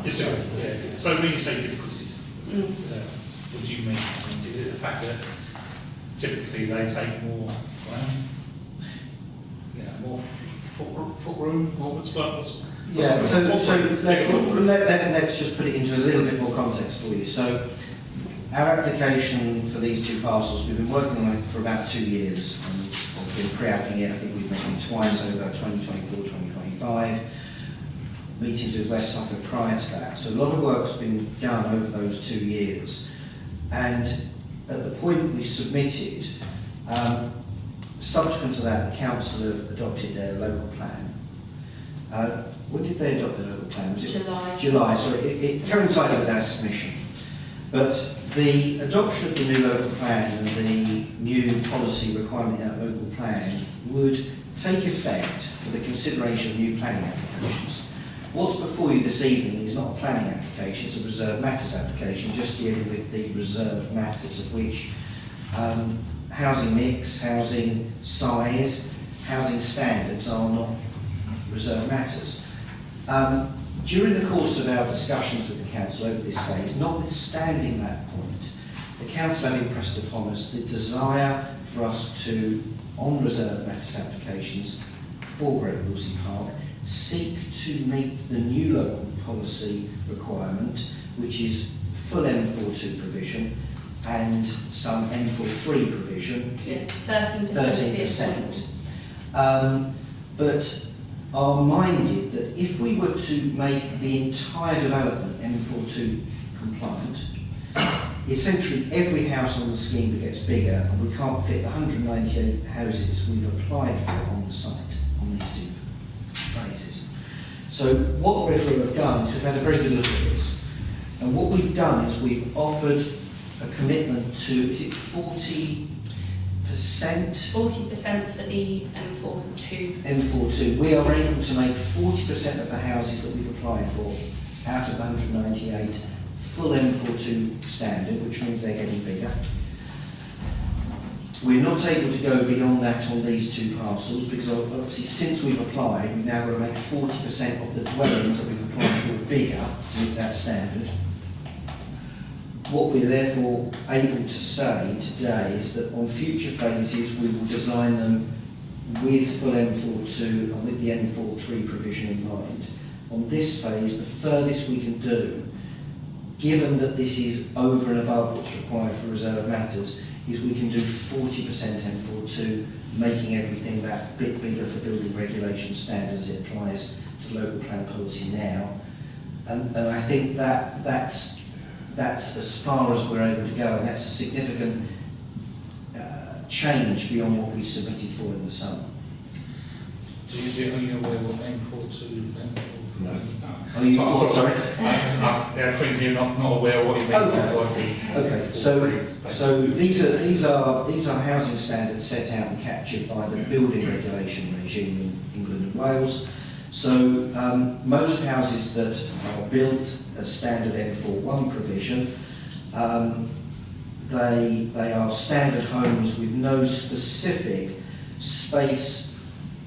So when you say difficulties, what do you mean? Is it the fact that typically they take more more foot room, more what's yeah, so let's just put it into a little bit more context for you. So our application for these two parcels, we've been working on it for about 2 years, and we've been pre-apping it. I think we've met them twice over 2024, 2025, meetings with West Suffolk prior to that. So a lot of work's been done over those 2 years, and at the point we submitted, subsequent to that, the council have adopted their local plan. When did they adopt their local plan? Was it July. July, so it coincided with our submission. But the adoption of the new local plan and the new policy requirement in that local plan would take effect for the consideration of new planning applications. What's before you this evening is not a planning application, it's a reserved matters application, just dealing with the reserved matters, of which housing mix, housing size, housing standards are not reserved matters. During the course of our discussions with the council over this phase, notwithstanding that point, the council have impressed upon us the desire for us to, on reserved matters applications for Great Wilsey Park, seek to meet the new local policy requirement, which is full M42 provision and some M43 provision. Yeah, 13%. But are minded that if we were to make the entire development M42 compliant, essentially every house on the scheme gets bigger, and we can't fit the 198 houses we've applied for on the site on these two phases. So what we have done is we've had a very good look at this, and what we've done is we've offered a commitment to, is it 40%? 40% for the M42. M42. We are able to make 40% of the houses that we've applied for out of 198 full M42 standard, which means they're getting bigger. We're not able to go beyond that on these two parcels because obviously since we've applied, we've now got to make 40% of the dwellings that we've applied for bigger to meet that standard. What we're therefore able to say today is that on future phases we will design them with full M42 and with the M43 provision in mind. On this phase, the furthest we can do, given that this is over and above what's required for reserve matters, is we can do 40% M42, making everything that bit bigger for building regulation standards as it applies to local plan policy now. And I think that's as far as we're able to go, and that's a significant change beyond what we submitted for in the summer. Are you aware what M42 No. Are you, what, sorry? Yeah, Queen's, you're not aware of what you mean. Okay, so these are housing standards set out and captured by the building regulation regime in England and Wales. So most houses that are built as standard M41 provision, they are standard homes with no specific space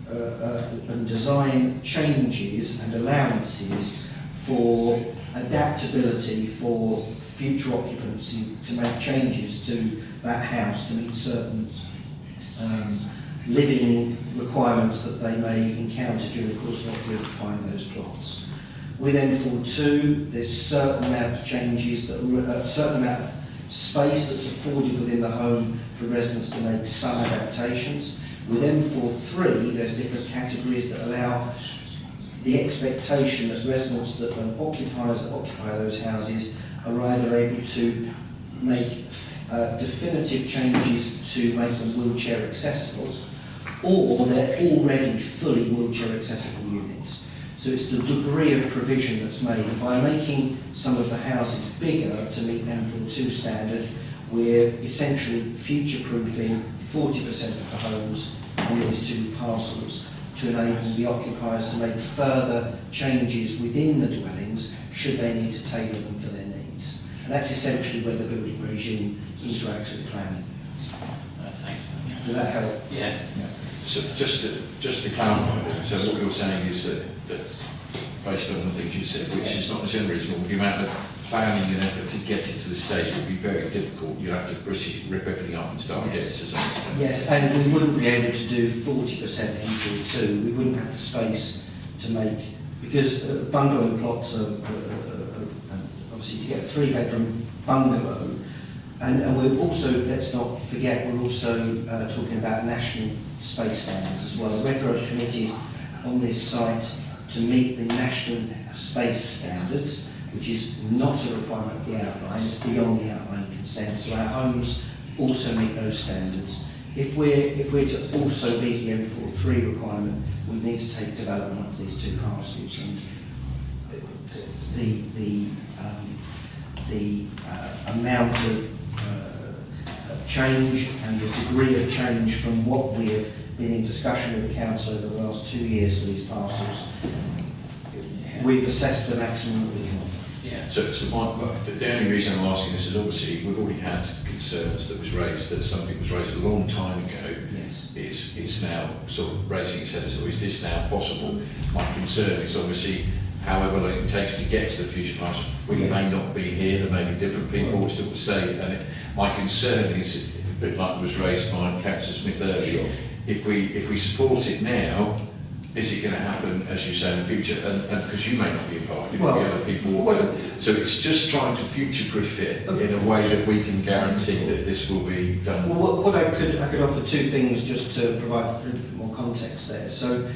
and design changes and allowances for adaptability for future occupancy to make changes to that house to meet certain living requirements that they may encounter during the course of occupying those plots. With M42, there's a certain amount of changes, a certain amount of space that's afforded within the home for residents to make some adaptations. With M43, there's different categories that allow the expectation that residents and occupiers that occupy those houses are either able to make definitive changes to make them wheelchair accessible, or they're already fully wheelchair accessible units. So it's the degree of provision that's made. And by making some of the houses bigger to meet M42 standard, we're essentially future-proofing 40% of the homes on these two parcels to enable the occupiers to make further changes within the dwellings should they need to tailor them for their needs. And that's essentially where the building regime interacts with planning. Thanks. Does that help? Yeah. So just to clarify, so what you're saying is that based on the things you said, which is not necessarily reasonable, the amount of planning and effort to get it to the stage would be very difficult. You'd have to rip everything up and start again to some extent. Yes, and we wouldn't be able to do 40% M42. We wouldn't have the space to make, because bungalow plots are obviously to get a 3-bedroom bungalow. And we're also, let's not forget, we're also talking about national space standards as well. Redrow committed on this site to meet the national space standards, which is not a requirement of the outline, it's beyond the outline consent. So our homes also meet those standards. If we're to also meet the M43 requirement, we need to take development of these two parcels, and the amount of change and the degree of change from what we have been in discussion with the council over the last 2 years for these parcels, we've assessed the maximum that we can offer. Yeah. So the only reason I'm asking this is obviously we've already had concerns that was raised, that something was raised a long time ago. Yes. Is now sort of raising its head as, is this now possible? My concern is obviously however long it takes to get to the future past. We may not be here, there may be different people still to say, and my concern is a bit like was raised by Councillor Smith earlier. Sure. If we support it now, is it going to happen, as you say, in the future? And because you may not be involved, it may be other people. So it's just trying to future-proof it in a way that we can guarantee that this will be done. Well, what I could offer two things just to provide a little bit more context there. So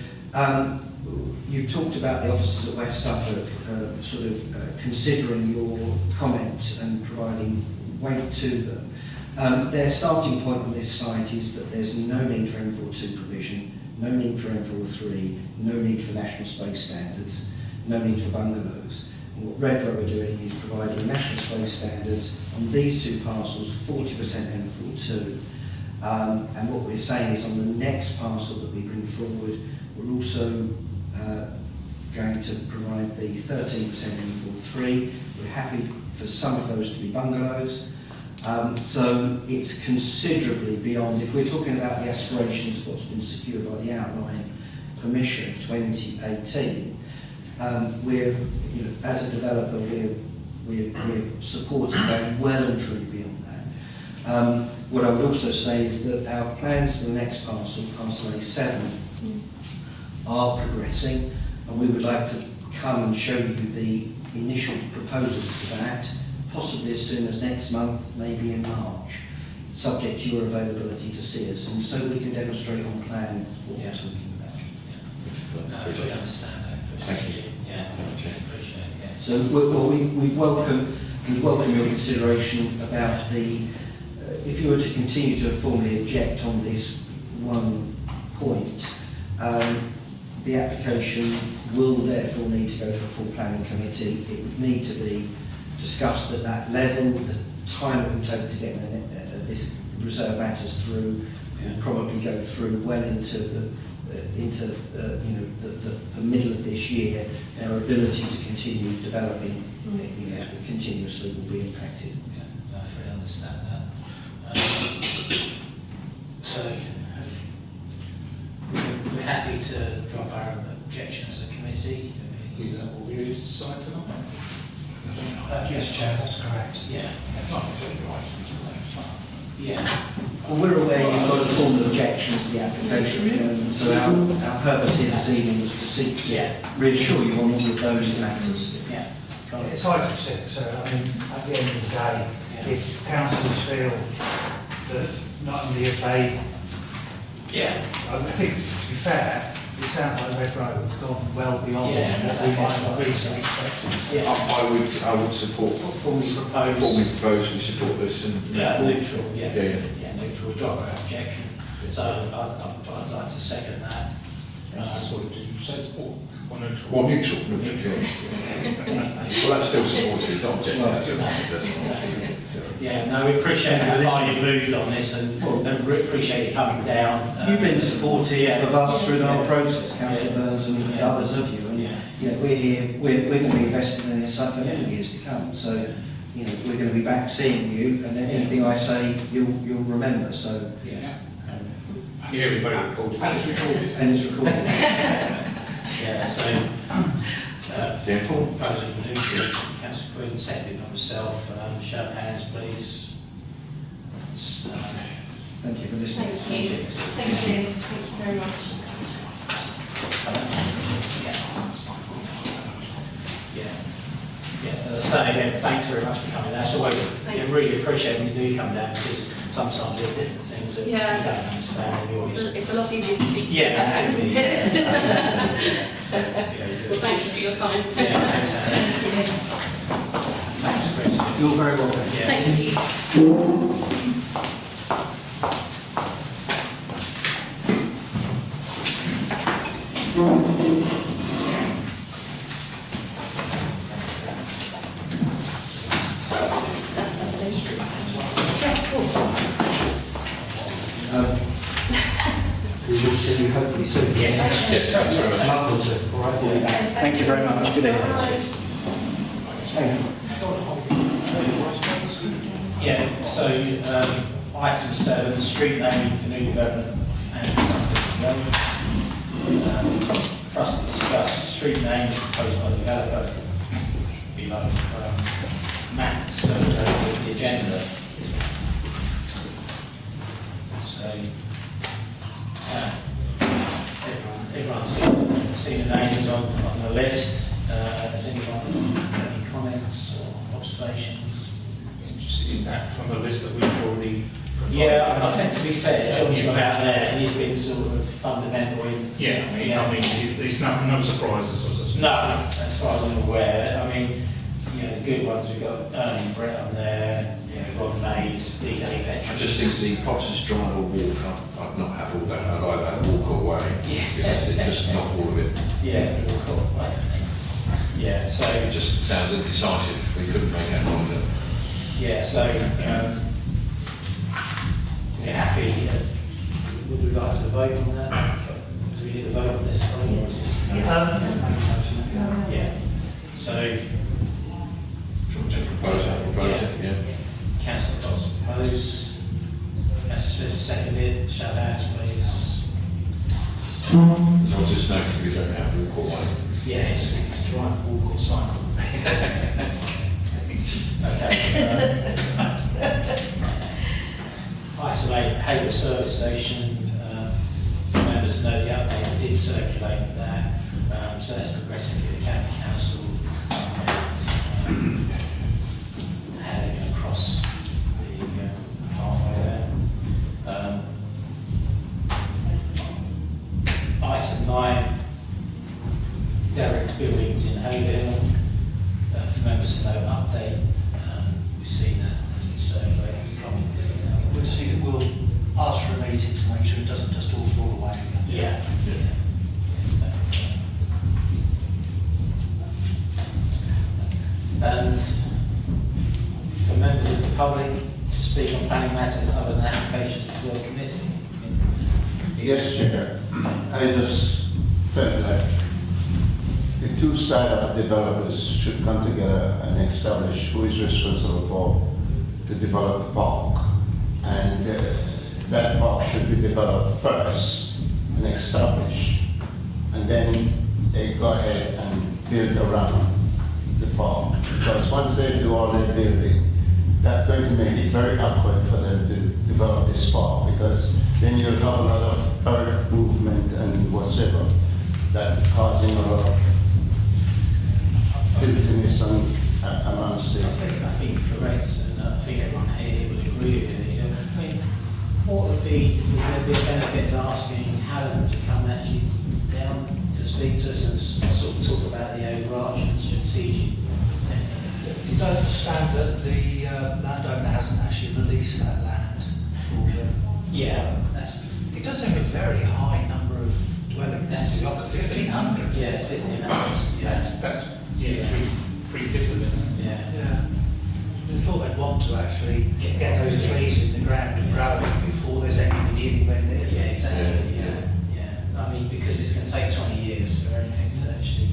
you've talked about the officers at West Suffolk considering your comments and providing weight to them. Their starting point on this site is that there's no need for M42 provision, no need for M43, no need for national space standards, no need for bungalows. And what Redrow are doing is providing national space standards on these two parcels, 40% M42. And what we're saying is on the next parcel that we bring forward, we're also going to provide the 13% M43. We're happy for some of those to be bungalows. So it's considerably beyond, if we're talking about the aspirations of what's been secured by the outline permission of 2018, we're, you know, as a developer, we're supporting going well and truly beyond that. What I would also say is that our plans for the next parcel, parcel A7, are progressing, and we would like to come and show you the initial proposals for that, possibly as soon as next month, maybe in March, subject to your availability to see us, and so we can demonstrate on plan what we're talking about. No, I fully understand that. Thank you. Yeah, appreciate it. Yeah. So we welcome your consideration about the, if you were to continue to formally object on this one point, the application will therefore need to go to a full planning committee. It would need to be discussed at that level. The time it would take to get this reserve matters through will probably go through well into the middle of this year. Our ability to continue developing continuously will be impacted. Yeah, I fully understand that. So we're happy to drop our objection as a committee. Is that what we used to decide tonight? Yes, Chair, that's correct. Yeah. Not exactly right. Yeah. Well, we're aware you've got a formal objection to the application, and so our purpose here this evening was to seek to reassure you on all of those matters. Yeah. It's item 6, so I mean, at the end of the day, if councillors feel that not only have they, I think to be fair, it sounds like Red Road has gone well beyond what we might have reasonably expected. Yeah. I would support Formally proposed. formally propose we support this and Neutral. Yeah. Neutral. Drop our objection. So I'd like to second that. Sorry, did you say support or neutral? well, neutral. Yeah. Well, that's still supported. It's not objective. That's Yeah, no, we appreciate how far you've moved on this, and appreciate you coming down. You've been supportive of us through the whole process, Councillor Burns and others of you, and you know, we're here, we're going to be invested in this for many years to come. So, you know, we're going to be back seeing you, and anything I say, you'll remember. So, Everybody recorded. And it's recorded. and it's recorded. So full proposal for neutral. Councillor Quinn, seconded by myself. Show of hands, please. Thank you for listening. Thank you. Thank you. Thank you very much. As I say again, thanks very much for coming down. So I really appreciate when you do come down, because sometimes there's different things that you don't understand. And It's a lot easier to speak to. Exactly. Well, thank you for your time. Thanks, Chris. You're very welcome. Thank you. We will see you hopefully soon. Yes, thanks very much. A month or two. All right. Thank you very much. Good evening. Thank you. So item 7, street naming for new development for us to discuss street names proposed by the developer below maps of the agenda. So everyone's seen the names on the list. Has anyone got any comments or observations? Is that from the list that we've already provided? Yeah, I think to be fair, John's gone out there and he's been sort of fundamental in... Yeah, I mean, there's no surprises. No, as far as I'm aware. I mean, you know, the good ones, we've got Brett on there, Rod Mays, D.A. I Veteran. just think the Potter's Drive or walk, I'd not have all that. I'd either have walk away. Yeah. It's just not all of it. Yeah, cool. Yeah, so... It just sounds indecisive. We couldn't make that longer. Yeah, so we're happy. Would we like to vote on that? Do we need to vote on this? Or is it just- Yeah. So, Propose it, yeah. Councillor Dawson. those. Councillor Smith seconded. Show of hands, please. As long as it's noted, we don't have walk or way. Yeah, it's drive, walk or cycle. Okay. Item 8, Haverhill Service Station. For members to know the update, we did circulate that. So that's progressing through the County Council. And, how they can cross the pathway there. Item 9, derelict buildings in Haverhill. For members to know update, we've seen that as we circulate, it's commented. We'll just think that we'll ask for a meeting to make sure it doesn't just all fall away. Yeah. And for members of the public to speak on planning matters other than applications before the committee. Yes, Chair. I just felt like the two side of developers should come together and establish who is responsible to develop the park. And that park should be developed first and established. And then they go ahead and build around the park. Because once they do all their building, that's going to make it very awkward for them to develop this park, because then you'll have a lot of earth movement and whatever that causing a lot of filthiness amongst it. I think you're correct, and I think everyone here would agree with you. I mean, what would there be a benefit in asking Helen to come actually down to speak to us and sort of talk about the overarching strategic thing? You don't understand that the landowner hasn't actually released that land for them. Yeah, It does have a very high number of dwellings. That's Up to 1,500. Yeah, it's 1,500. That's three-fifths of it. Yeah. Yeah. We thought they'd want to actually get those trees in the ground and grow it before there's anybody anywhere near. Yeah, exactly. Yeah. I mean, because it's going to take 20 years for everything to actually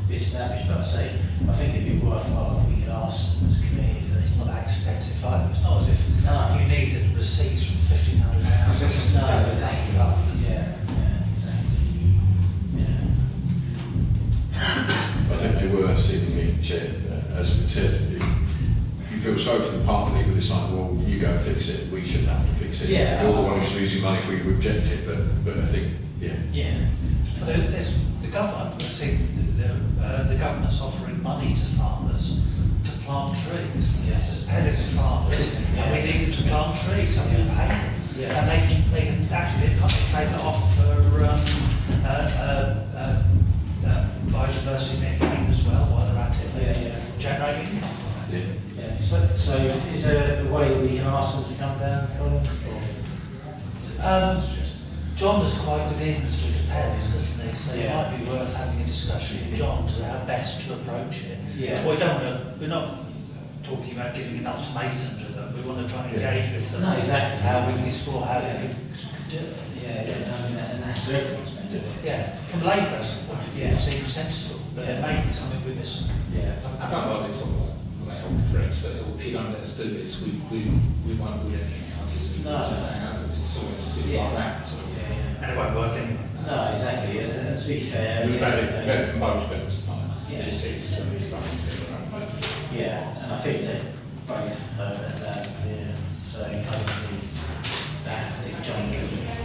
be established. But I think it'd be worthwhile if we could ask as a committee if It's not that extensive either. It's not as if you need the receipts from 1,500 houses. No, exactly. Yeah, exactly. Yeah. I think they were seemingly, Chair, as we said, you feel sorry for the party, but it's like, well, you go and fix it, we shouldn't have to fix it. Yeah. You're the one who's losing money if we reject it, but I think, yeah. Yeah. There's the government, the government's offering money to farmers to plant trees. Yes. Pellets to farmers, and we need them to plant trees, and we pay them. Yeah. And they can actually trade that off for biodiversity netting as well while they're at it. Yeah. Generating income. Yeah. Yeah. So is there a way that we can ask them to come down, Colin? John was quite good in with the pellets, doesn't he? So Yeah. it might be worth having a discussion with John to how best to approach it. Yeah. So we don't want to, we're not talking about giving an ultimatum to them. We want to try and engage with them. No, exactly. How we can explore how they could do it. Yeah. I mean, and that's for everyone's benefit. Yeah, from a layperson's point of view, it seems sensible, but it may be something we're missing. Yeah. I don't like this sort of like old threats that if you don't let us do this, we won't build any houses. No. Houses, it's always like that sort of. And it won't work anyway. No, exactly. And to be fair, Better for most, better for time. Yeah. It's something similar. yeah, and I think they both heard that. Yeah. So hopefully that if John could. Yeah.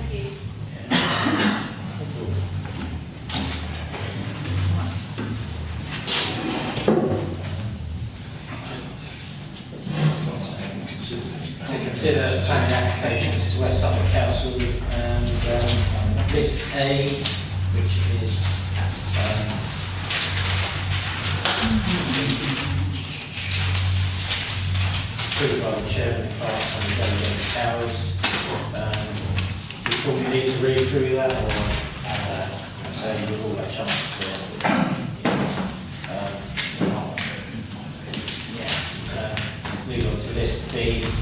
To consider planning applications to West Suffolk Council and list A, which is approved by the chairman of the and delegated powers. We thought we need to read through that, or say we've all had a chance to. Move on to list B,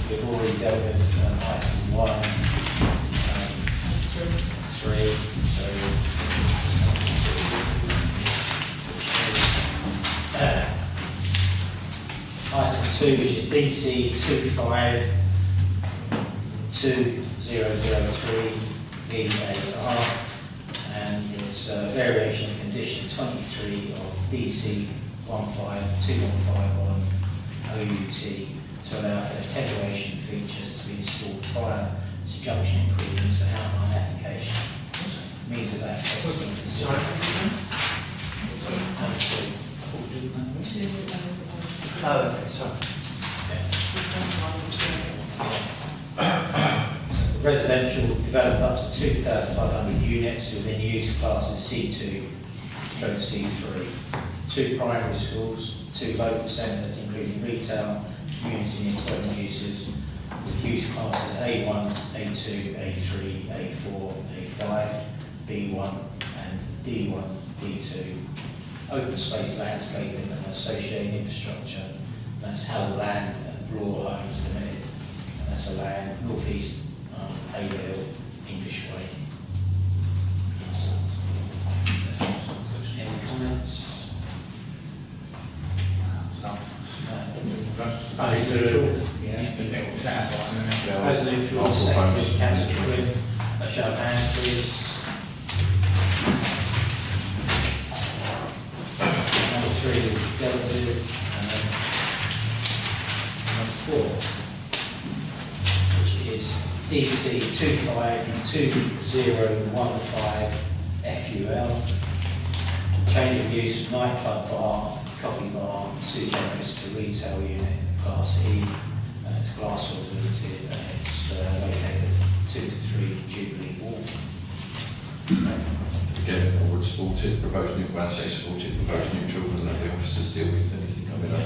we've already dealt with item 1, 3, so item 2, which is DC 25, 2003 V8R, and it's variation of condition 23 of DC 152151 OUT to allow for attenuation features to be installed prior to junction improvements for outline application. Means of access has been considered. Oh, okay, sorry. Residential developed up to 2,500 units within use classes C2/C3. 2 primary schools, 2 local centres including retail, community and employment uses with use classes A1, A2, A3, A4, A5, B1 and D1, D2. Open space landscaping and associated infrastructure. That's Haverhill Land and Broad Homes Limited. And that's a land northeast Haverhill, English Way. Any comments? Resolution, seconded, councillor Quinn. A show of hands, please. Number 3 is dealt with. Number 4, which is DC 252015 FUL. Change of use nightclub bar, coffee bar, sui generis to retail unit, Class E, and it's Glasswell Limited, and it's located 2 to 3 Jubilee Walk. Again, I would support it, propose neutral, when I say support it, propose neutral, and let the officers deal with anything coming up.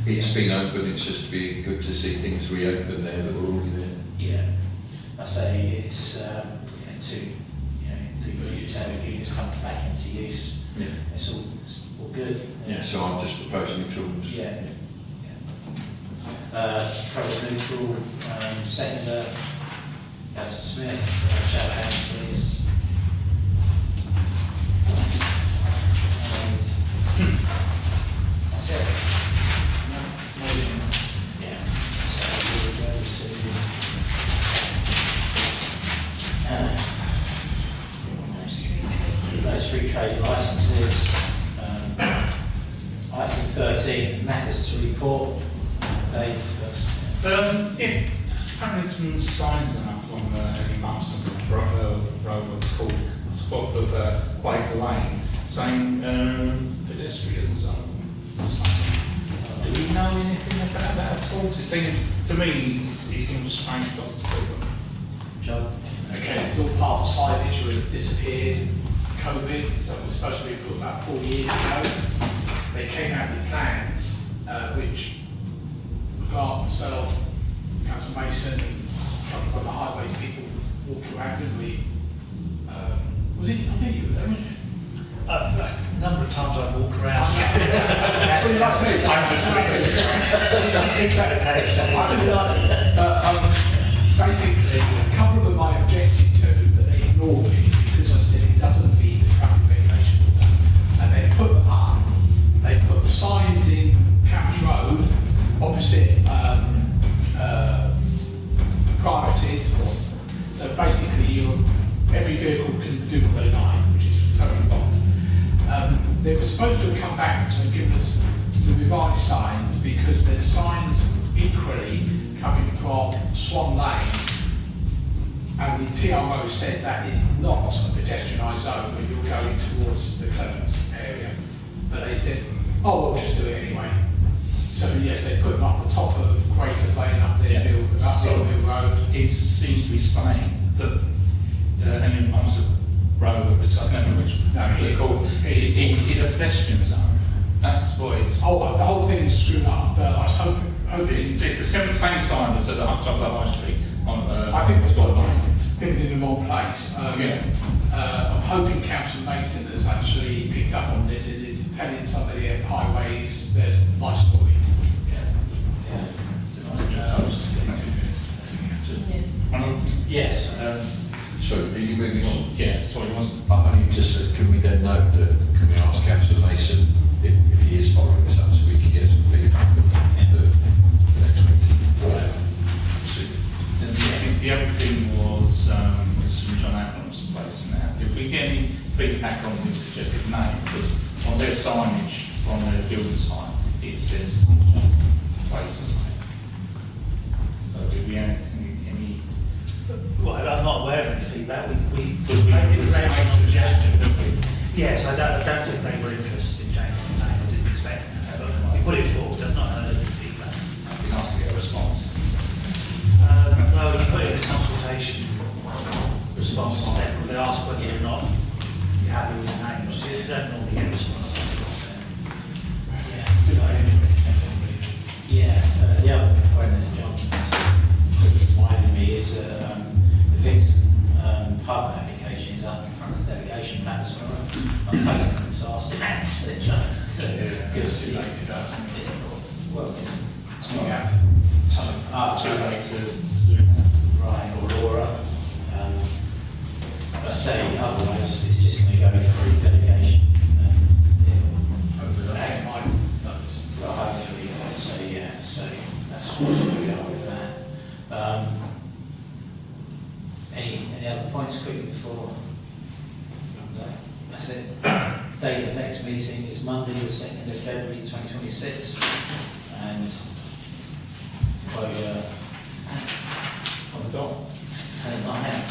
It's been open, it's just be good to see things reopen there that were already there. Yeah, I say it's retail units come back into use. Yeah. It's all good. Yeah, so I'm just proposing neutral. Yeah. Propose neutral, seconder, Councillor Smith, show of hands please. That's it. Yeah. So we'll go to those 3 trade licences. Item 13, matters to report. Dave first. Apparently some signs went up on the Marston Road, what's called, spot of Quaker Lane, saying pedestrian zone. Do we know anything about that at all? It seemed, to me, it seems strange not to do them. John? Okay, it's all part of signage that disappeared, COVID, so it was supposed to be put about 4 years ago. They came out with plans, which Clark, myself, Councillor Mason, and a couple of the highways people walked around, didn't we? Was it, I think you were there, weren't you? A number of times I've walked around. Basically, a couple of them I objected to, but they ignored me because I said it doesn't meet the traffic regulation order. And they put them up. They put the signs in Camps Road opposite priorities. So basically, every vehicle can do what they like, which is totally wrong. They were supposed to have come back and given us the revised signs because there's signs equally coming from Swan Lane, and the TRO says that is not a pedestrianised zone when you're going towards the Clements area. But they said, oh, we'll just do it anyway. So yes, they put them up the top of Quakers Lane up there, up Haverhill Road. It seems to be saying that any Marston Road, which I don't know which they're called, is a pedestrian zone. That's what it's. Oh, the whole thing is screwed up, but I was hoping it's the same sign that's at the top of High Street. I think it's got things in the wrong place. I'm hoping Councillor Mason has actually picked up on this and is telling somebody at highways there's license plate. Yes. So are you moving on? Yeah, sorry, wasn't. Only just can we then note that, can we ask Councillor Mason if he is following this up so we can get some feedback for the next meeting? The we get any feedback on the suggested name? Because on their signage, on their building sign, it says place and something. So do we have any Well, I'm not aware of any feedback. We Because we made made a a suggestion, didn't we? Yes, I don't think they were interested in changing the name. I didn't expect that. But we put it forward. I've not heard any feedback. It'd be nice to get a response. Well, you put it in a consultation response to them. They ask whether or not you're happy with the name. So you don't normally get a response. Yeah, good idea. Yeah, the other point that John reminded me is the Vixen pub application is up in front of the delegation matters. I'm hoping it's asked to answer because well, it's not Too late to do Ryan or Laura. But I say otherwise it's just going to go through delegation. Hopefully that's my notice. Well, hopefully, so yeah, so that's where we are with that. Any other points quickly before? No, that's it. Date of next meeting is Monday, the 2nd of February 2026, and closure on the dot. and 9 AM.